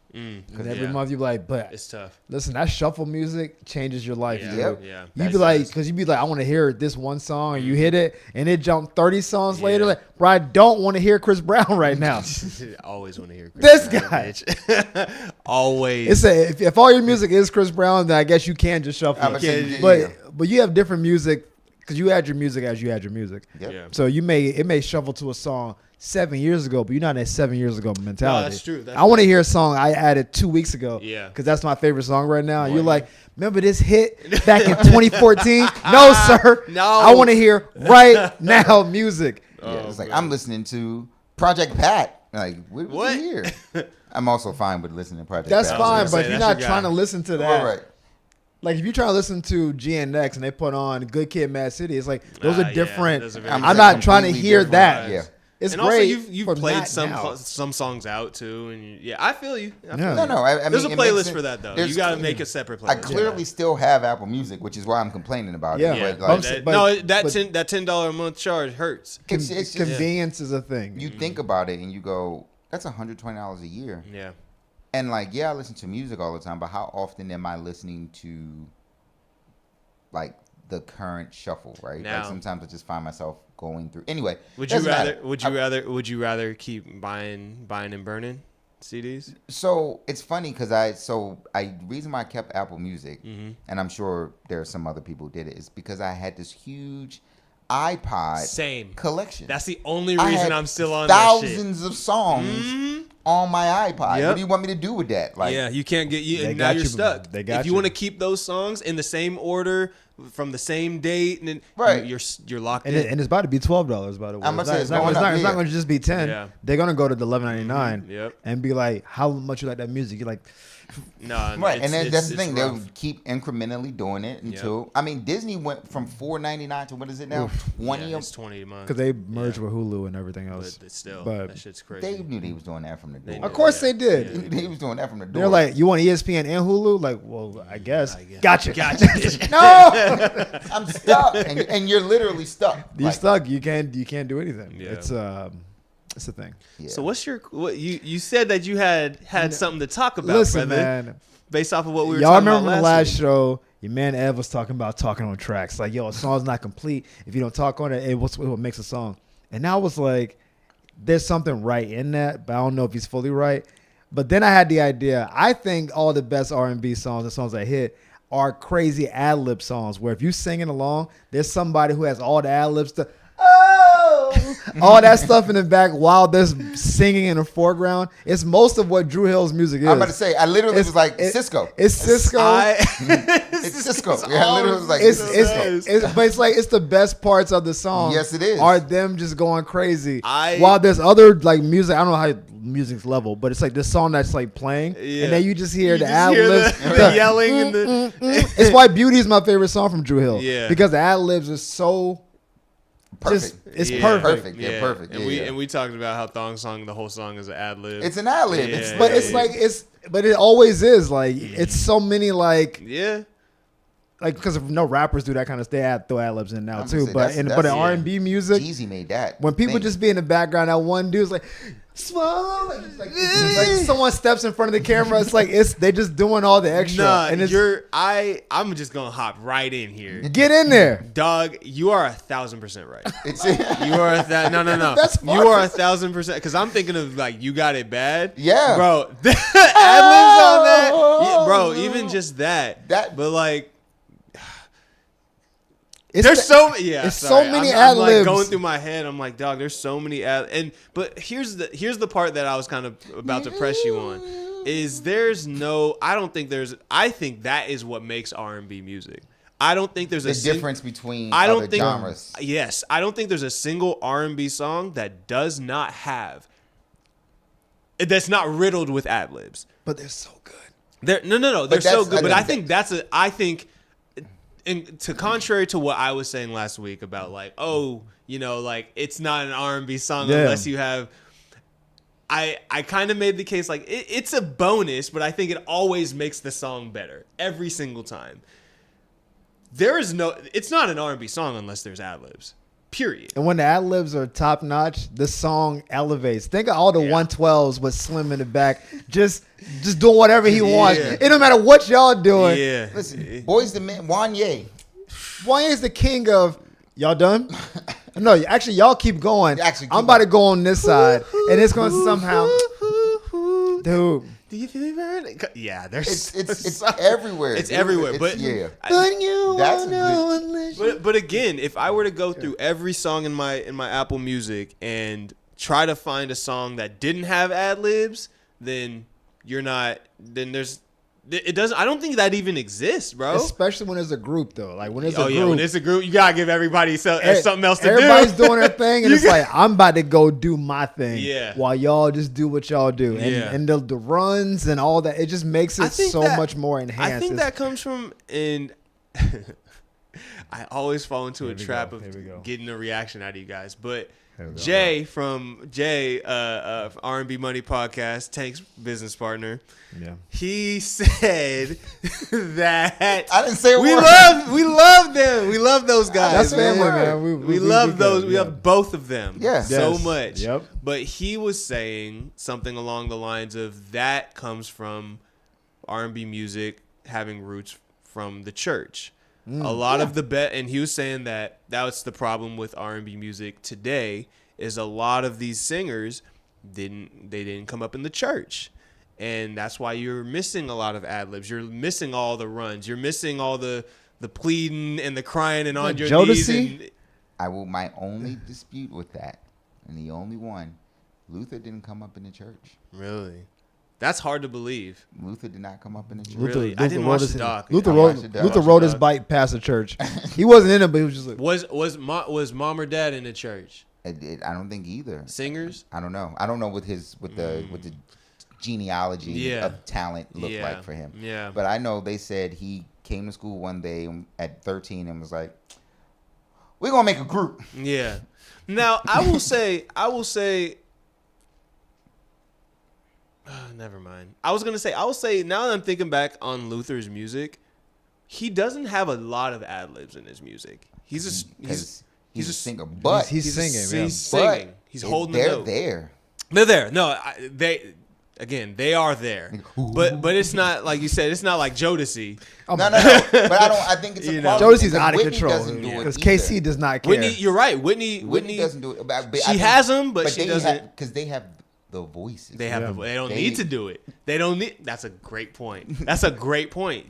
Because every month you be like, but it's tough. Listen, that shuffle music changes your life. Yeah. You be like, because you be like, I want to hear this one song, and you hit it, and it jumped 30 songs later. Like, bro, I don't want to hear Chris Brown right now. Always want to hear Chris Brown, guy. Bitch. Always. If all your music is Chris Brown, then I guess you can just shuffle it. But you have different music because you add your music as you add your music. Yep. Yeah. So it may shuffle to a song 7 years ago, but you're not in that 7 years ago mentality. No, that's true. I want to hear a song I added 2 weeks ago. Yeah. Because that's my favorite song right now. You're like, remember this hit back in 2014? No, sir. No. I want to hear right now music. It's like, I'm listening to Project Pat. Like, what? Here? I'm also fine with listening to Project Pat. That's fine, but if you're not trying to listen to that. Right. Like, if you're trying to listen to GNX and they put on Good Kid, Mad City, it's like, those are different. I'm not trying to hear that. Yeah. It's and great. Also, you've played some songs out too, and I feel you. I mean, there's a playlist for that though. You got to make a separate playlist. I clearly still have Apple Music, which is why I'm complaining about it. Yeah. That $10 a month charge hurts. It's just, convenience is a thing. You think about it and you go, that's $120 a year. Yeah. And like, I listen to music all the time, but how often am I listening to like the current shuffle, right? Now, like sometimes I just find myself going through. Anyway, would you rather keep buying and burning CDs? So it's funny because reason why I kept Apple Music, and I'm sure there are some other people who did it, is because I had this huge iPod collection. That's the only reason I'm still on thousands of songs on my iPod. Yep. What do you want me to do with that? Like, you can't get now you're stuck. If you want to keep those songs in the same order from the same date, and then you're locked in. And it's about to be $12, by the way. It's not going to just be $10. Yeah. They're going to go to the $11.99 and be like, how much you like that music? You're like, no, right, and then that's the thing. They'll keep incrementally doing it until I mean, Disney went from $4.99 to what is it now? 20. It's 20 a month because they merged with Hulu and everything else. But that shit's crazy. They knew they was doing that from the door. Of course they did. They was doing that from the door. They're like, you want ESPN and Hulu? Like, well, I guess. Gotcha. No, I'm stuck, and you're literally stuck. You're stuck. You can't do anything. Yeah. It's a thing. Yeah. So what's you said that you had something to talk about, listen, brother, man, based off of what we were y'all talking remember about from the last week. show, your man Ev was talking on tracks. Like, yo, a song's not complete if you don't talk on it. What's what makes a song? And I was like, there's something right in that, but I don't know if he's fully right. But then I had the idea. I think all the best R&B songs and songs that hit are crazy ad-lib songs where if you singing along, there's somebody who has all the ad-libs to all that stuff in the back while there's singing in the foreground. It's most of what Drew Hill's music is. I'm about to say, I literally was like, Cisco. It's Cisco. It's Cisco. Yeah, I literally was like, Cisco. But it's like, it's the best parts of the song. Yes, it is. Are them just going crazy. While there's other like music, I don't know how music's level, but it's like this song that's like playing, and then you just hear the ad-libs. The yelling and the... It's why Beauty is my favorite song from Drew Hill. Yeah. Because the ad-libs is so... Perfect. It's perfect. Yeah, perfect. And we talked about how Thong Song, the whole song is an ad lib. It's an ad lib. But it always is like it's so many like like because no rappers do that kind of they add throw ad libs in now too. Say, But in R&B music, Jeezy made that. When people just be in the background, that one dude's like swallow, it's like someone steps in front of the camera. It's like they just doing all the extra. Nah, and I'm just gonna hop right in here. Get in there, dog. You are 1,000% right. You are no. That's you are 1,000% because I'm thinking of like You Got It Bad. Yeah, bro. Ad-libs on that, yeah, bro. Even just that. But like. There's so many ad libs. Like going through my head. I'm like, dog. There's so many but here's the part that I was kind of about to press you on. Is I think that is what makes R&B music. I don't think there's the difference between other genres. Yes, I don't think there's a single R&B song that does not have that's not riddled with ad libs. But they're so good. They're so good. But I think. And to contrary to what I was saying last week about like, like it's not an R&B song unless you have. I kind of made the case like it's a bonus, but I think it always makes the song better every single time. It's not an R&B song unless there's ad libs. Period. And when the ad libs are top notch, the song elevates. Think of all the 112s with Slim in the back, just doing whatever he wants. It don't matter what y'all doing. Yeah. Listen, Boys the Man, Wanye. Wanye's the king of. Y'all done? No, actually, y'all keep going. I'm about to go on this side, and it's going to somehow, dude. Do you feel it burning? Yeah, there's it's everywhere. It's everywhere, but yeah. But again, if I were to go through every song in my Apple Music and try to find a song that didn't have ad libs, then you're not. Then there's. It doesn't. I don't think that even exists, bro. Especially when there's a group, though. Like when there's when it's a group, you gotta give everybody something else to do. Everybody's doing their thing, and it's like I'm about to go do my thing. Yeah. While y'all just do what y'all do, and the runs and all that, it just makes it so much more enhanced. I think that comes from I always fall into a trap of getting a reaction out of you guys, but. Jay from R&B Money Podcast, Tank's business partner. Yeah, he said that I didn't say we love them. We love those guys. That's family, man. We love those. We love both of them. Yeah, so much. Yep. But he was saying something along the lines of that comes from R&B music having roots from the church. A lot of and he was saying that's the problem with R&B music today is a lot of these singers didn't come up in the church, and that's why you're missing a lot of ad libs. You're missing all the runs. You're missing all the pleading and the crying and on your knees. My only dispute with that, and the only one, Luther didn't come up in the church. Really? That's hard to believe. Luther did not come up in the church. Really? I didn't watch the doc. Luther rode his bike past the church. He wasn't in it, but he was just like. Was mom or dad in the church? I don't think either. Singers? I don't know. I don't know what the genealogy of talent looked like for him. Yeah. But I know they said he came to school one day at 13 and was like, "We're gonna make a group." Yeah. Now I will say. Never mind. I will say now that I'm thinking back on Luther's music, he doesn't have a lot of ad libs in his music. He's a singer, but he's singing. He's singing. He's holding the note. They're there. No, they are there. But it's not like you said. It's not like Jodeci. No. But I think it's a problem. Jodeci's out of control because KC does not care. Whitney, you're right. Whitney doesn't do it. But she has them, but she doesn't because they have the voices. They have. They don't need to do it. They don't need. That's a great point.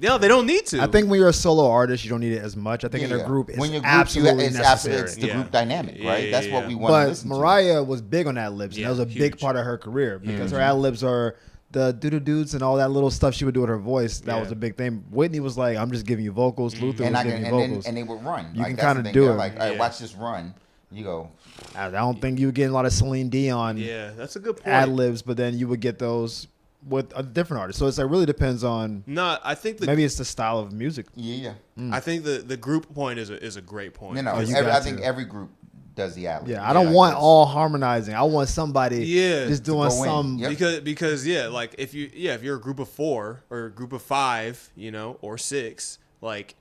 No, they don't need to. I think when you're a solo artist, you don't need it as much. I think in a group, it's absolutely necessary. It's the group dynamic, right? That's what we want to listen to. But Mariah was big on ad libs. And that was a big part of her career because her ad libs are the doo-doo-doos and all that little stuff she would do with her voice. That was a big thing. Whitney was like, "I'm just giving you vocals." Luther was giving you vocals, and they would run. You can kind of do it. Like, all right, watch this run. You go. I don't think you would get a lot of Celine Dion. Yeah, that's a good point. Ad libs, but then you would get those with a different artist. So it really depends on. No, I think maybe it's the style of music. Yeah. I think the group point is a great point. No. I think every group does the ad lib. Yeah, I don't want all harmonizing. I want somebody just doing some because like if you're a group of 4 or a group of 5, or 6, like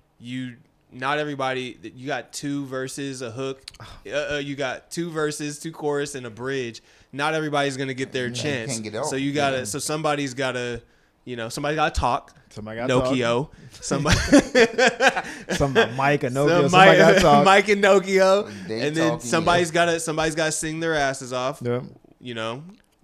not everybody. You got 2 verses, a hook. You got 2 verses, 2 chorus, and a bridge. Not everybody's gonna get their chance. Can't get out. So you gotta. So somebody's gotta. Somebody gotta talk. Somebody got Nokia. Somebody. Mike and Nokia. Somebody got talk. Mike and Nokia. They And then talking, somebody's gotta sing their asses off. Yeah.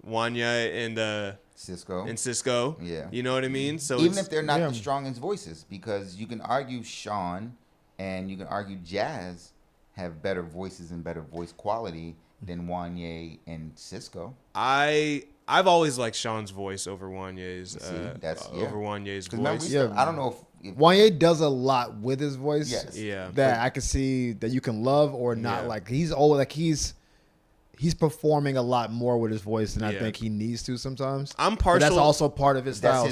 Wanya and Cisco. Yeah. You know what I mean? So even if they're not the strongest voices, because you can argue Sean and you can argue Jazz have better voices and better voice quality than Wanya and Cisco. I've always liked Sean's voice over Wanya's. Over Wanya's voice. I don't know if Wanya does a lot with his voice. Yes. Yeah. That I can see that you can love or not like. He's old. Like he's performing a lot more with his voice than I think he needs to sometimes. I'm partial. But that's also part of his style.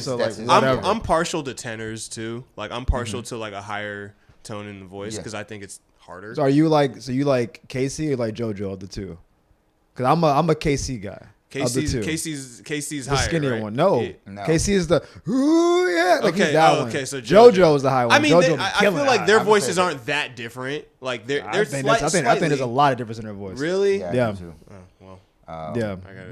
I'm partial to tenors too. Like I'm partial to like a higher tone in the voice because I think it's harder. So you like Casey or like JoJo of the two? Because I'm a KC guy. Casey's the higher, skinnier right? one. No. Yeah. Casey is the like okay. He's that one. Okay, so JoJo is the high one. I mean, JoJo I feel like their voices aren't that different. Like I think there's a lot of difference in their voice. Really? Yeah. Well.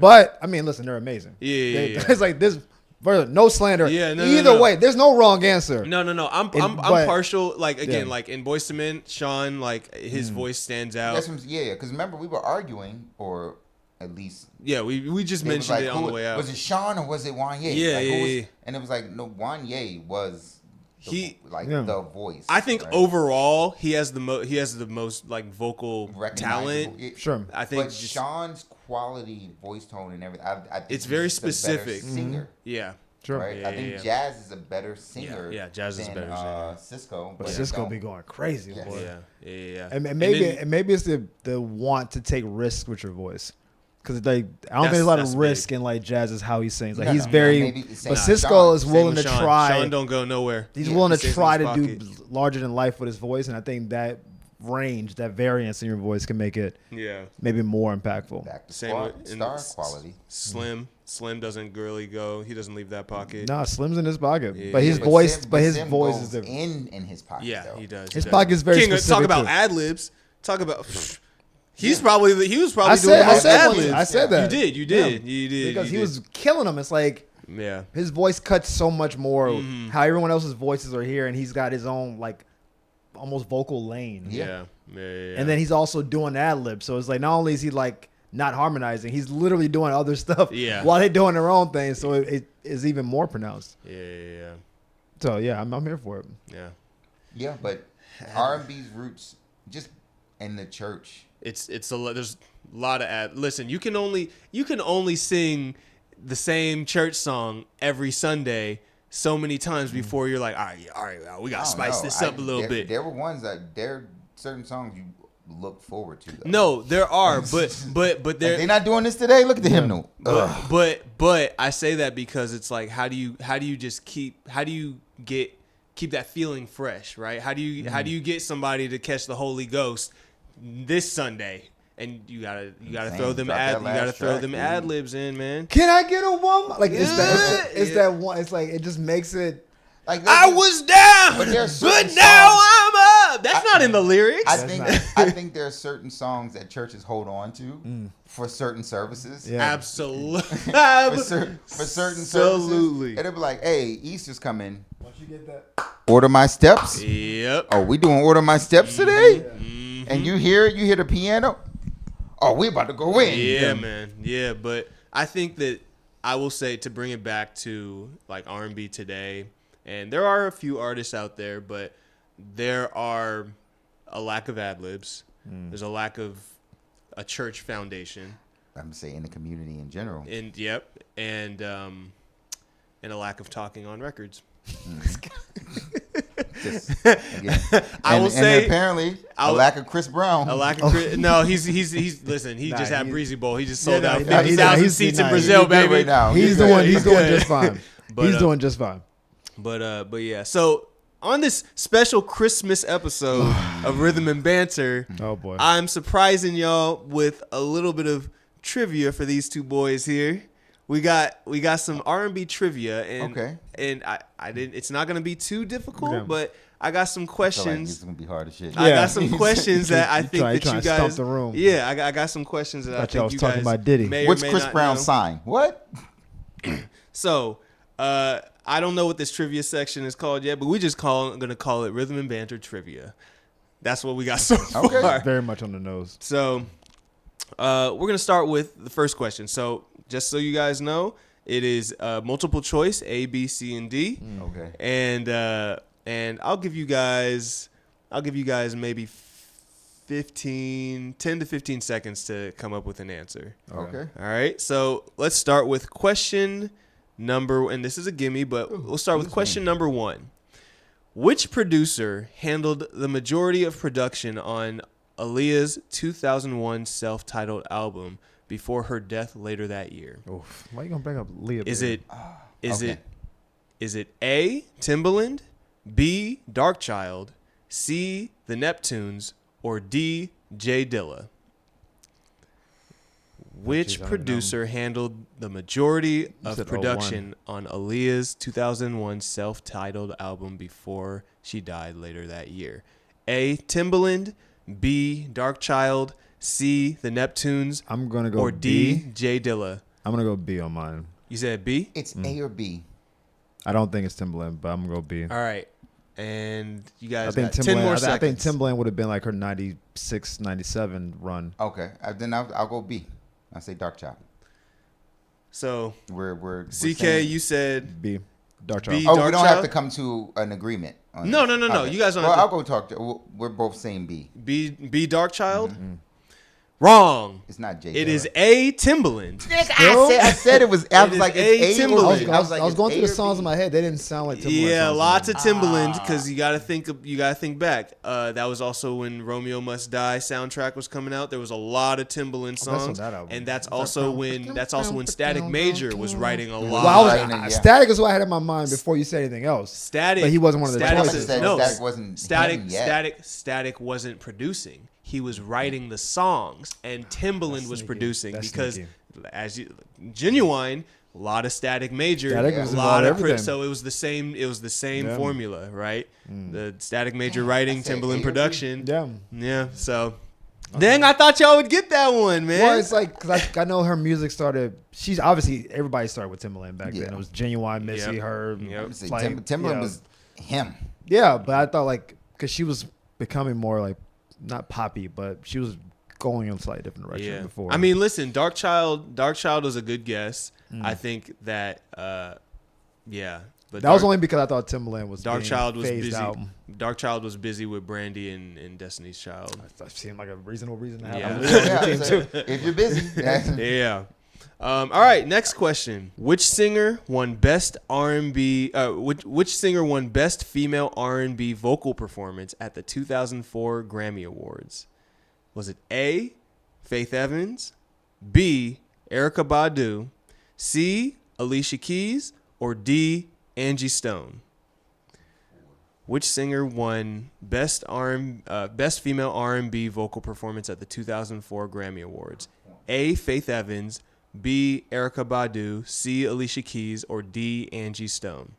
But I mean, listen, they're amazing. Yeah. It's like this. No slander. Yeah, Either way, there's no wrong answer. No. I'm partial. Like again, like in Boyz II Men, Sean, like his voice stands out. Because remember we were arguing, or at least we just mentioned it on the way out. Was it Sean or was it Wanya? Yeah. And it was like no, Wanya was the voice. I think overall he has the most like vocal talent. Sure. I think but Sean's quality voice tone and everything. I think it's very specific. Singer. Yeah. Sure. Right? I think Jazz is a better singer. Yeah, Jazz is better singer. Cisco. But Cisco be going crazy, boy. Yeah. And maybe it's the want to take risks with your voice. Because like I don't think there's a lot of risk in like Jazz is how he sings. Like he's very, but Cisco is willing to try. Sean don't go nowhere. He's willing to try to do larger than life with his voice, and I think that range, that variance in your voice can make it maybe more impactful. Back to star quality. Slim doesn't really go. He doesn't leave that pocket. Nah, Slim's in his pocket, but his voice is different. In his pocket. Yeah, he does. His pocket is very specific. Talk about Adlibs. Talk about. He was probably doing the most ad-libs. I said that. You did. Because he was killing them. It's like his voice cuts so much more. How everyone else's voices are here, and he's got his own like almost vocal lane. Yeah. And then he's also doing ad-libs. So it's like not only is he like not harmonizing, he's literally doing other stuff while they're doing their own thing. So it is even more pronounced. Yeah. So I'm here for it. Yeah, but R&B's roots just in the church. There's a lot of listen, you can only sing the same church song every Sunday so many times before you're like, all right, we gotta spice this up a little bit. There were ones that there are certain songs you look forward to. Though. No, there are, but they're not doing this today. Look at the hymnal. But I say that because it's like how do you keep that feeling fresh, right? How do you get somebody to catch the Holy Ghost this Sunday? And you gotta throw them ad-libs in, man. Can I get a one? Like it's that one. It's like it just makes it. Like I was down, but now I'm up. That's not in the lyrics. I think there are certain songs that churches hold on to for certain services. Yeah. Absolutely. for certain services. It'll be like, hey, Easter's coming. Once you get that, Order My Steps. Yep. Oh, we doing Order My Steps today? Mm-hmm. And you hear the piano? Oh, we about to go in. Yeah, man. Yeah, but I think that I will say, to bring it back to like R&B today, and there are a few artists out there, but there are a lack of ad-libs. There's a lack of a church foundation. I'm saying in the community in general. And a lack of talking on records. I will say apparently a lack of Chris Brown. A lack of Chris. No, he's listen. He just had Breezy Bowl. He just sold out 50,000 seats in Brazil, baby. Right now. He's doing just fine. He's doing just fine. But yeah. So on this special Christmas episode of Rhythm and Banter, oh boy, I'm surprising y'all with a little bit of trivia for these two boys here. We got some R&B trivia, and I didn't. It's not gonna be too difficult, but I got some questions. It's gonna be hard as shit. I got some questions that I think that you guys. The room. Yeah, I got some questions that I think was you talking guys. about Diddy. What's Chris Brown's sign? What? So, I don't know what this trivia section is called yet, but we just gonna call it Rhythm and Banter Trivia. That's what we got so far. Very much on the nose. So, we're gonna start with the first question. So, just so you guys know, it is multiple choice A, B, C, and D. Okay. And I'll give you guys maybe 10 to 15 seconds to come up with an answer. Okay. All right. So let's start with question number, and this is a gimme, but we'll start with question number 1. Which producer handled the majority of production on Aaliyah's 2001 self-titled album before her death later that year? Oof. Why you gonna bring up Leah? Is it A, Timbaland, B, Darkchild, C, The Neptunes, or D, Jay Dilla? Which producer handled the majority of production on Aaliyah's 2001 self-titled album before she died later that year? A, Timbaland, B, Darkchild, C, The Neptunes, I'm gonna go or D, Jay Dilla? I'm gonna go B on mine. You said B? It's A or B. I don't think it's Timbaland, but I'm gonna go B. All right. And you guys got 10 more seconds. I think Timbaland would have been like her 96, 97 run. Okay. Then I'll go B. I say Darkchild. So we're CK, saying you said B. Darkchild. B. we Darkchild? don't have to come to an agreement. On No. Okay. You guys don't. Well, have I'll go talk to. We're both saying B. B. Darkchild. Mm-hmm. Wrong. It's not Jay. It is A, Timbaland. I said it was. I was like, it's A Timbaland. I was going through the songs in my head. They didn't sound like Timbaland. Yeah, lots of Timbaland because you gotta think back. That was also when Romeo Must Die soundtrack was coming out. There was a lot of Timbaland songs, and that's also when Static Major was writing a lot. Static is what I had in my mind before you said anything else. Static, but he wasn't one of the choices. No, Static wasn't. Static wasn't producing. He was writing the songs, and Timbaland was producing because, Genuine, a lot of Static Major, a lot of so it was the same. It was the same formula, right? The Static Major writing, Timbaland production. Yeah. So, dang, I thought y'all would get that one, man. Well, it's like because I know her music started. She's obviously everybody started with Timbaland back then. It was Genuine, Missy, her. Timbaland was him. Yeah, but I thought because she was becoming more like. Not poppy, but she was going in a slightly different direction before. I mean, listen, Darkchild was a good guess. I think that, but that was only because I thought Timbaland was Darkchild was phased busy. out. Darkchild was busy with Brandy and Destiny's Child. That seemed like a reasonable reason to have. If you're busy, yeah. All right, next question. Which singer won best R&B? Which singer won best female R&B vocal performance at the 2004 Grammy Awards? Was it A, Faith Evans, B, Erykah Badu, C, Alicia Keys, or D, Angie Stone? Which singer won best female R&B vocal performance at the 2004 Grammy Awards? A, Faith Evans, B, Erykah Badu, C, Alicia Keys, or D, Angie Stone?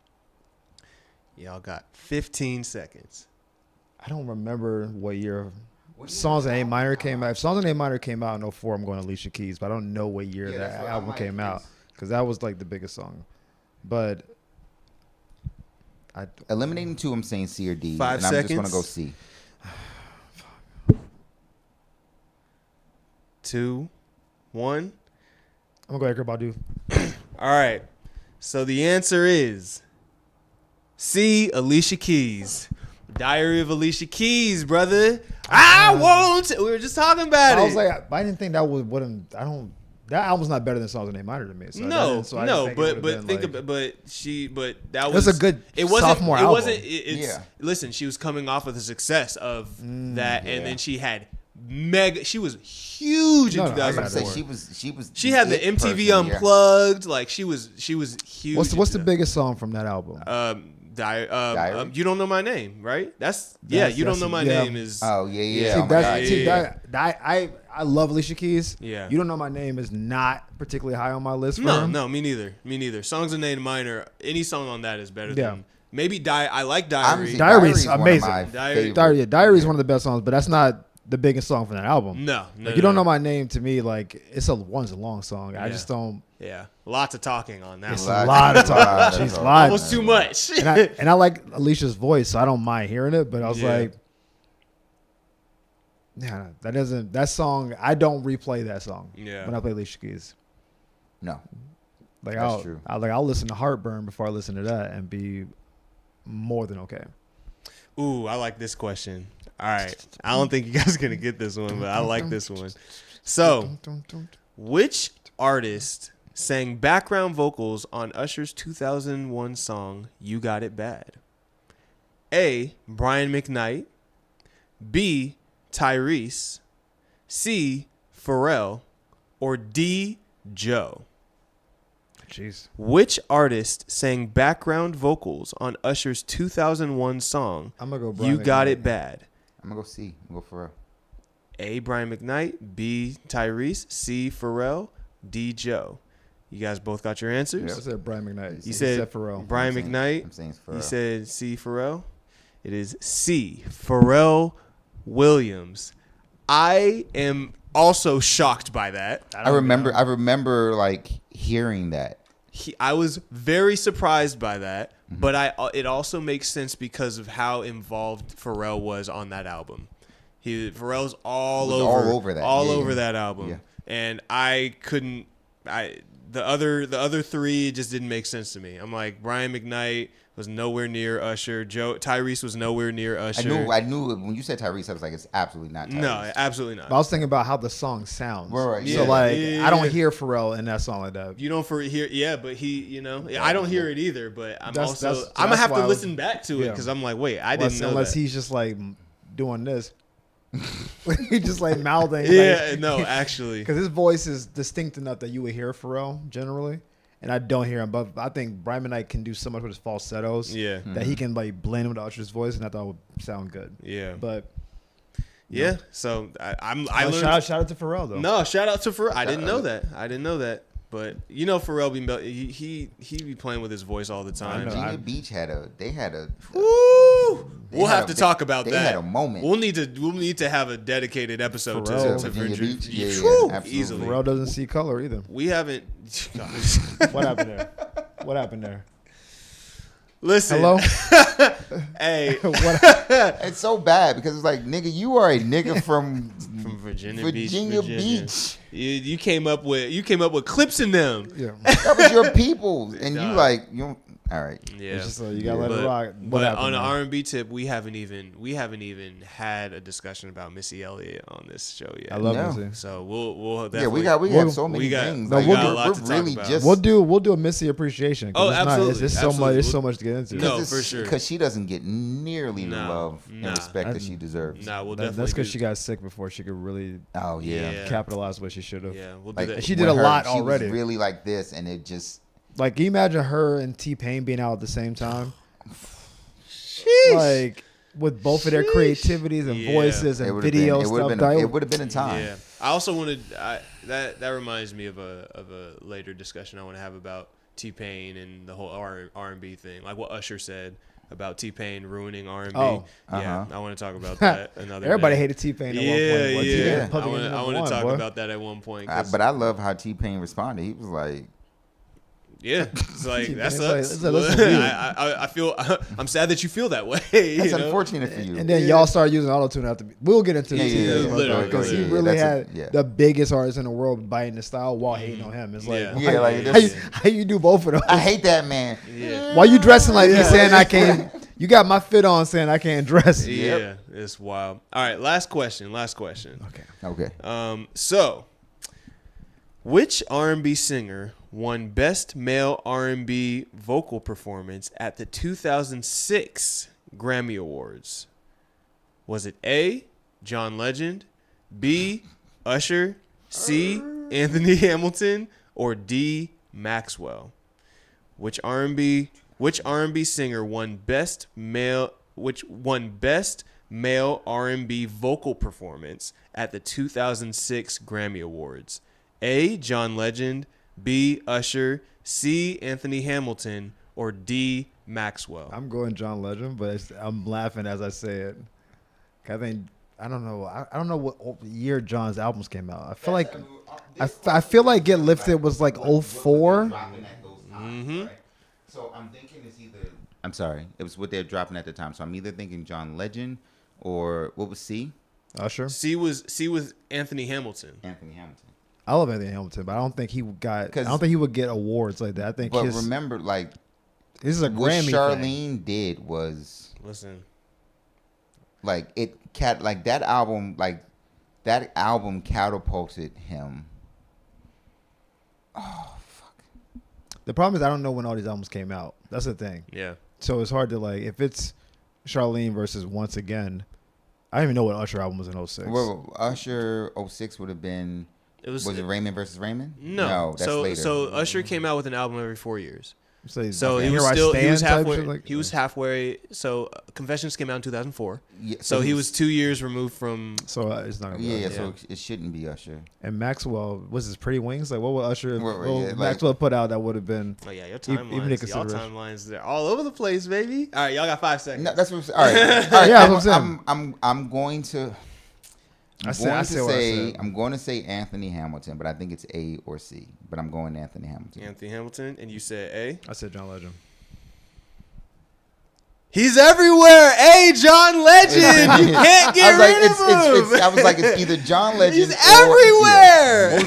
Y'all got 15 seconds. I don't remember what year Songs in A Minor came out. If Songs in A Minor came out in 2004, I'm going Alicia Keys, but I don't know what year that album came out because that was like the biggest song. But eliminating 2, I'm saying C or D. 5 seconds. I'm just going to go C. 2, 1. I'm going to go Erykah Badu. All right. So the answer is C, Alicia Keys. Diary of Alicia Keys, brother. I won't. We were just talking about it. I was like, I didn't think that wouldn't. That album's not better than Songs in A Minor to me. So but that was a good sophomore album. Listen, she was coming off of the success of that, and then she had she was huge in 2004. She had the MTV Unplugged. Like she was huge. What's the biggest song from that album? Diary? You Don't Know My Name, right? You Don't Know My Name is. Oh yeah. I love Alicia Keys. Yeah. You Don't Know My Name is not particularly high on my list. No, me neither. Songs in A Minor, any song on that is better Maybe I like Diary. Diary's amazing. Diary Diary's one of the best songs, but that's not the biggest song from that album. No. Like, you don't know my name to me. Like, it's a long song. I just don't. Yeah, lots of talking on that. It's a lot of talking. She's lying. Almost too much. and I like Alicia's voice, so I don't mind hearing it. But I was like, yeah, that song. I don't replay that song. Yeah. When I play Alicia Keys. No. Like That's true. I'll listen to Heartburn before I listen to that and be more than okay. Ooh, I like this question. All right. I don't think you guys are going to get this one, but I like this one. So, which artist sang background vocals on Usher's 2001 song, You Got It Bad? A, Brian McKnight. B, Tyrese. C, Pharrell. Or D, Joe? Jeez. Which artist sang background vocals on Usher's 2001 song, I'm going to go Brian You Got McKnight. It Bad? I'm going to go C. I'm going to go Pharrell. A, Brian McKnight. B, Tyrese. C, Pharrell. D, Joe. You guys both got your answers? I said Brian McKnight. You said Pharrell. Brian McKnight. I'm saying it's Pharrell. You said C, Pharrell. It is C, Pharrell Williams. I am also shocked by that. I remember like hearing that. I was very surprised by that, Mm-hmm. but it also makes sense because of how involved Pharrell was on that album. Pharrell's all over that album, Yeah. and I couldn't. The other three just didn't make sense to me. I'm like, Brian McKnight was nowhere near Usher. Tyrese was nowhere near Usher. I knew when you said Tyrese, I was like, it's absolutely not Tyrese. No, absolutely not. But I was thinking about how the song sounds. Right. So Yeah. I don't hear Pharrell in that song like that. You don't hear, but he, I don't hear it either. But I'm That's I'm gonna have why to I was- listen back to it yeah. because I'm like, wait, I didn't know unless that. he's just like doing this. He's just like mouthing. Yeah, no, actually. Because his voice is distinct enough that you would hear Pharrell generally. And I don't hear him. But I think Brian McKnight can do so much with his falsettos Yeah. that he can like blend with Usher's voice, and I thought it would sound good. Yeah. But Yeah. So I learned. shout out to Pharrell though. No, shout out to Pharrell. I didn't know that. But Pharrell he be playing with his voice all the time. Virginia Beach had a. Woo! We'll had have to talk about they that. had a moment. We'll need to have a dedicated episode Pharrell. to Virginia Virginia Beach? Beach. Yeah, Whew, absolutely. easily. Pharrell doesn't see color either. We haven't. What happened there? What happened there? Listen. Hello. Hey. It's so bad because it's like, nigga, you are a nigga from Virginia Beach. Beach. You came up with clips in them. Yeah. That was your people, and you Nah. like you. Don't, all right. Yeah. It's just, you gotta let it rock. What But happened on an there? R&B tip, we haven't even had a discussion about Missy Elliott on this show yet. I love No. Missy. So we'll Yeah, definitely, we have so many we got- things. no, Like, we got a lot to we're talk really about. just We'll do a Missy appreciation. 'Cause Oh, it's absolutely, It's absolutely. so much to get into. No, for sure. because she doesn't get nearly the Nah, love and nah. respect that she deserves. Nah, we'll That's definitely because do- she got sick before she could really Oh yeah. Yeah. capitalize what she should have. Yeah, we'll do Like that. She did when a lot she already. Was really like this, and it just Like, can you imagine her and T-Pain being out at the same time? Sheesh. Like, with both of their creativities and Yeah. voices and it would have video been. It would stuff. have been. like, It would have been a time. Yeah. I also wanted that reminds me of a later discussion I want to have about T-Pain and the whole R&B thing, like what Usher said about T-Pain ruining R&B. Oh. Yeah, I want to talk about that another Everybody day. hated T-Pain at Yeah, one point. Boy. T-Pain yeah. put I him want in to number one, talk boy. about that at one point. 'cause- But I love how T-Pain responded. He was like, yeah, it's like that It's like- sucks. it's like, listen, we- I feel I'm sad that you feel that way. "That's you know? unfortunate for you." And then y'all started using auto-tune after. We'll get into Yeah, the yeah, T-Pain literally, because he literally. really That's had yeah. the biggest artist in the world biting the style while hating on him. It's like, Yeah. why- Yeah, like, how, that's- how you do both of those? I hate that man. Yeah. Why you dressing like me Yeah. saying I can't? You got my fit on saying I can't dress. Yeah, it's wild. All right, last question. Okay. Okay. So, which R&B singer won Best Male R&B Vocal Performance at the 2006 Grammy Awards? Was it A, John Legend, B, Usher, C, Anthony Hamilton, or D, Maxwell? Which R&B singer won Best Male R&B Vocal Performance at the 2006 Grammy Awards? A, John Legend, B, Usher, C, Anthony Hamilton, or D, Maxwell? I'm going John Legend, but I'm laughing as I say it. I don't know. I don't know what year John's albums came out. I feel like I feel like Get Lifted was like 04. Mm-hmm. So I'm thinking it's either. I'm sorry, it was what they're dropping at the time. So I'm either thinking John Legend or what was C? Usher. C was Anthony Hamilton. Anthony Hamilton. I love Anthony Hamilton, but I don't think he would get awards like that. I think. But remember, like, this is a what Grammy Charlene thing. did was listen. Like that album catapulted him. Oh fuck. The problem is I don't know when all these albums came out. That's the thing. Yeah. So it's hard to like if it's Charlene versus Once Again. I don't even know what Usher album was in 06. Well, Usher 06 would have been. Was it Raymond versus Raymond? No, that's later. So Usher came out with an album every 4 years. So he was halfway. He was halfway. So Confessions came out in 2004. Yeah, so he was 2 years removed from. So it's not. So it shouldn't be Usher. And Maxwell was his Pretty Wings. Like what would Usher? Maxwell put out that would have been. Oh yeah, your timelines. Y'all timelines, they're all over the place, baby. All right, y'all got 5 seconds. No, that's what I'm saying. All right, all right. Yeah, that's what I'm saying. I'm going to. I'm going to say Anthony Hamilton, but I think it's A or C. But I'm going Anthony Hamilton. Anthony Hamilton, and you said A? I said John Legend. He's everywhere. A, John Legend. You can't get rid of him. I was like, it's either John Legend. He's everywhere.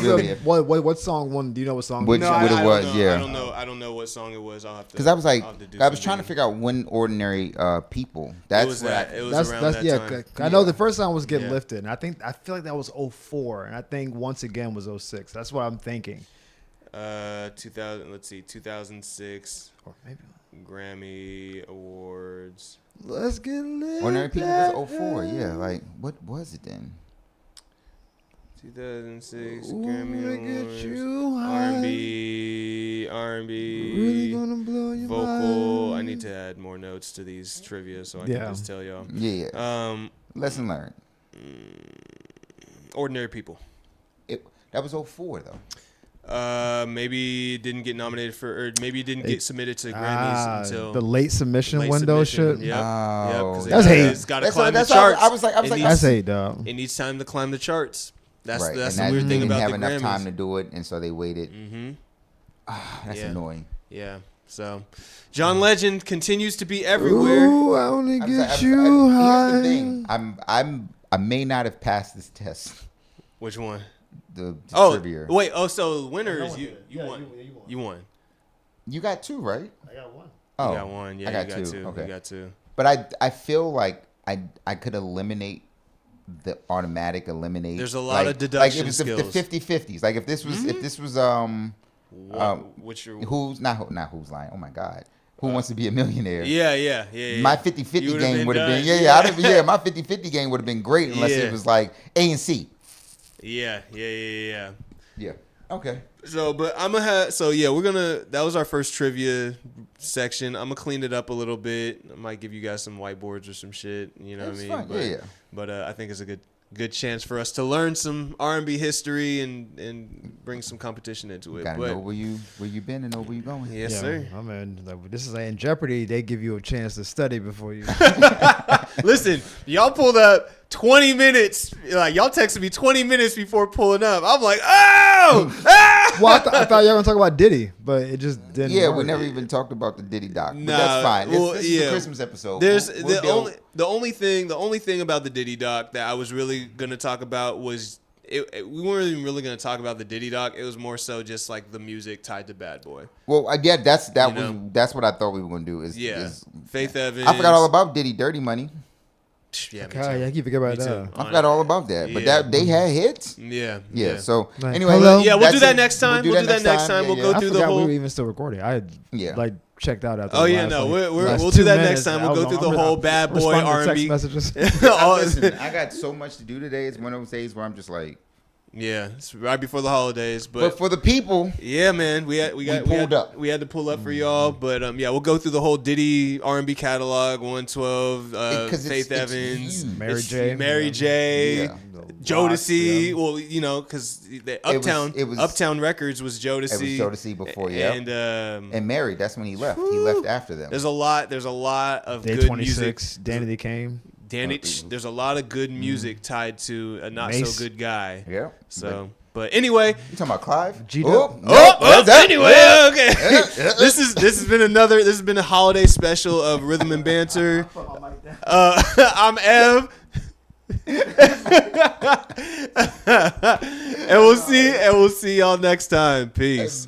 What song won? Do you know what song? What it was? Yeah. I don't know what song it was. I'll have to. Because I was like, I was trying to figure out when Ordinary People. It was around that time. I know the first song was Get Lifted, and I feel like that was 04, and I think Once Again was 06. That's what I'm thinking. 2000. Let's see, 2006. Or maybe. Grammy Awards. Let's get lit. Ordinary People was 04. Yeah, like what was it then? 2006 Grammy Awards. R&B. Really gonna blow your vocal. mind. I need to add more notes to these trivia so I can just tell y'all. Yeah. Lesson learned. Ordinary People. That was 04 though. Maybe didn't get nominated for, or maybe didn't get submitted to Grammys until the late submission window. Shit. Yeah, because that's hate. It's got to climb the charts. I was like, that's hate, dog. It needs time to climb the charts. That's right. the weird thing about the Grammys. They didn't have enough time to do it, and so they waited. Mm-hmm. That's annoying. Yeah. So, John Legend continues to be everywhere. Ooh, I only get you high. Here's the thing. I may not have passed this test. Which one? The trivia. Wait. So the winner is you. You won. You won. You got 2, right? I got 1. Oh, you got 1. Yeah, I got you got 2. 2. Okay. You got 2. But I feel like I could eliminate the automatic eliminate. There's a lot of deduction skills. Like if the 50-50s. Like if this was who's not who's lying. Oh my God. Who wants to be a millionaire? Yeah. My 50-50 game would have been my 50-50 game would have been great unless it was like A and C. Yeah. Yeah. Okay. So, but I'm gonna have. So yeah, that was our first trivia section. I'm gonna clean it up a little bit. I might give you guys some whiteboards or some shit. You know what I mean? Fun. But, But I think it's a good chance for us to learn some R&B history and bring some competition into it. Gotta know where you been and know where you going. Yes, sir. I mean, this is like in Jeopardy. They give you a chance to study before you. Listen, y'all pulled up 20 minutes. Like y'all texted me 20 minutes before pulling up. I'm like, oh! Well, I thought y'all were gonna talk about Diddy, but it just didn't. Yeah, work. we never even talked about the Diddy doc. But that's fine. This is the Christmas episode. There's the only thing about the Diddy doc that I was really gonna talk about was we weren't even really gonna talk about the Diddy doc. It was more so just like the music tied to Bad Boy. Well, that's what I thought we were gonna do. Is Faith Evans. I forgot all about Diddy Dirty Money. Yeah, I keep forgetting about that. I forgot all about that, but they had hits. Yeah. So like, anyway, we'll do that next time. We'll do that next time. We'll go through the whole. We were even still recording. I had checked out after. Oh yeah, we'll do that next time. We'll go through the whole Bad Boy R&B messages. Listen, I got so much to do today. It's one of those days where I'm just like, Yeah, it's right before the holidays, but for the people, yeah, man, we had to pull up for y'all, but yeah, we'll go through the whole Diddy R&B catalog, 112, Faith Evans, Mary J, Jodeci. Yeah. Well, you know, because the Uptown Records was Jodeci. It was Jodeci before, yeah, and Mary. That's when he left. He left after them. There's a lot of Day good 26, music. Danity Kane. There's a lot of good music tied to a not so good guy. Yeah. So, but anyway, you talking about Clive? Anyway, okay. This has been a holiday special of Rhythm and Banter. I'm Ev. and we'll see y'all next time. Peace.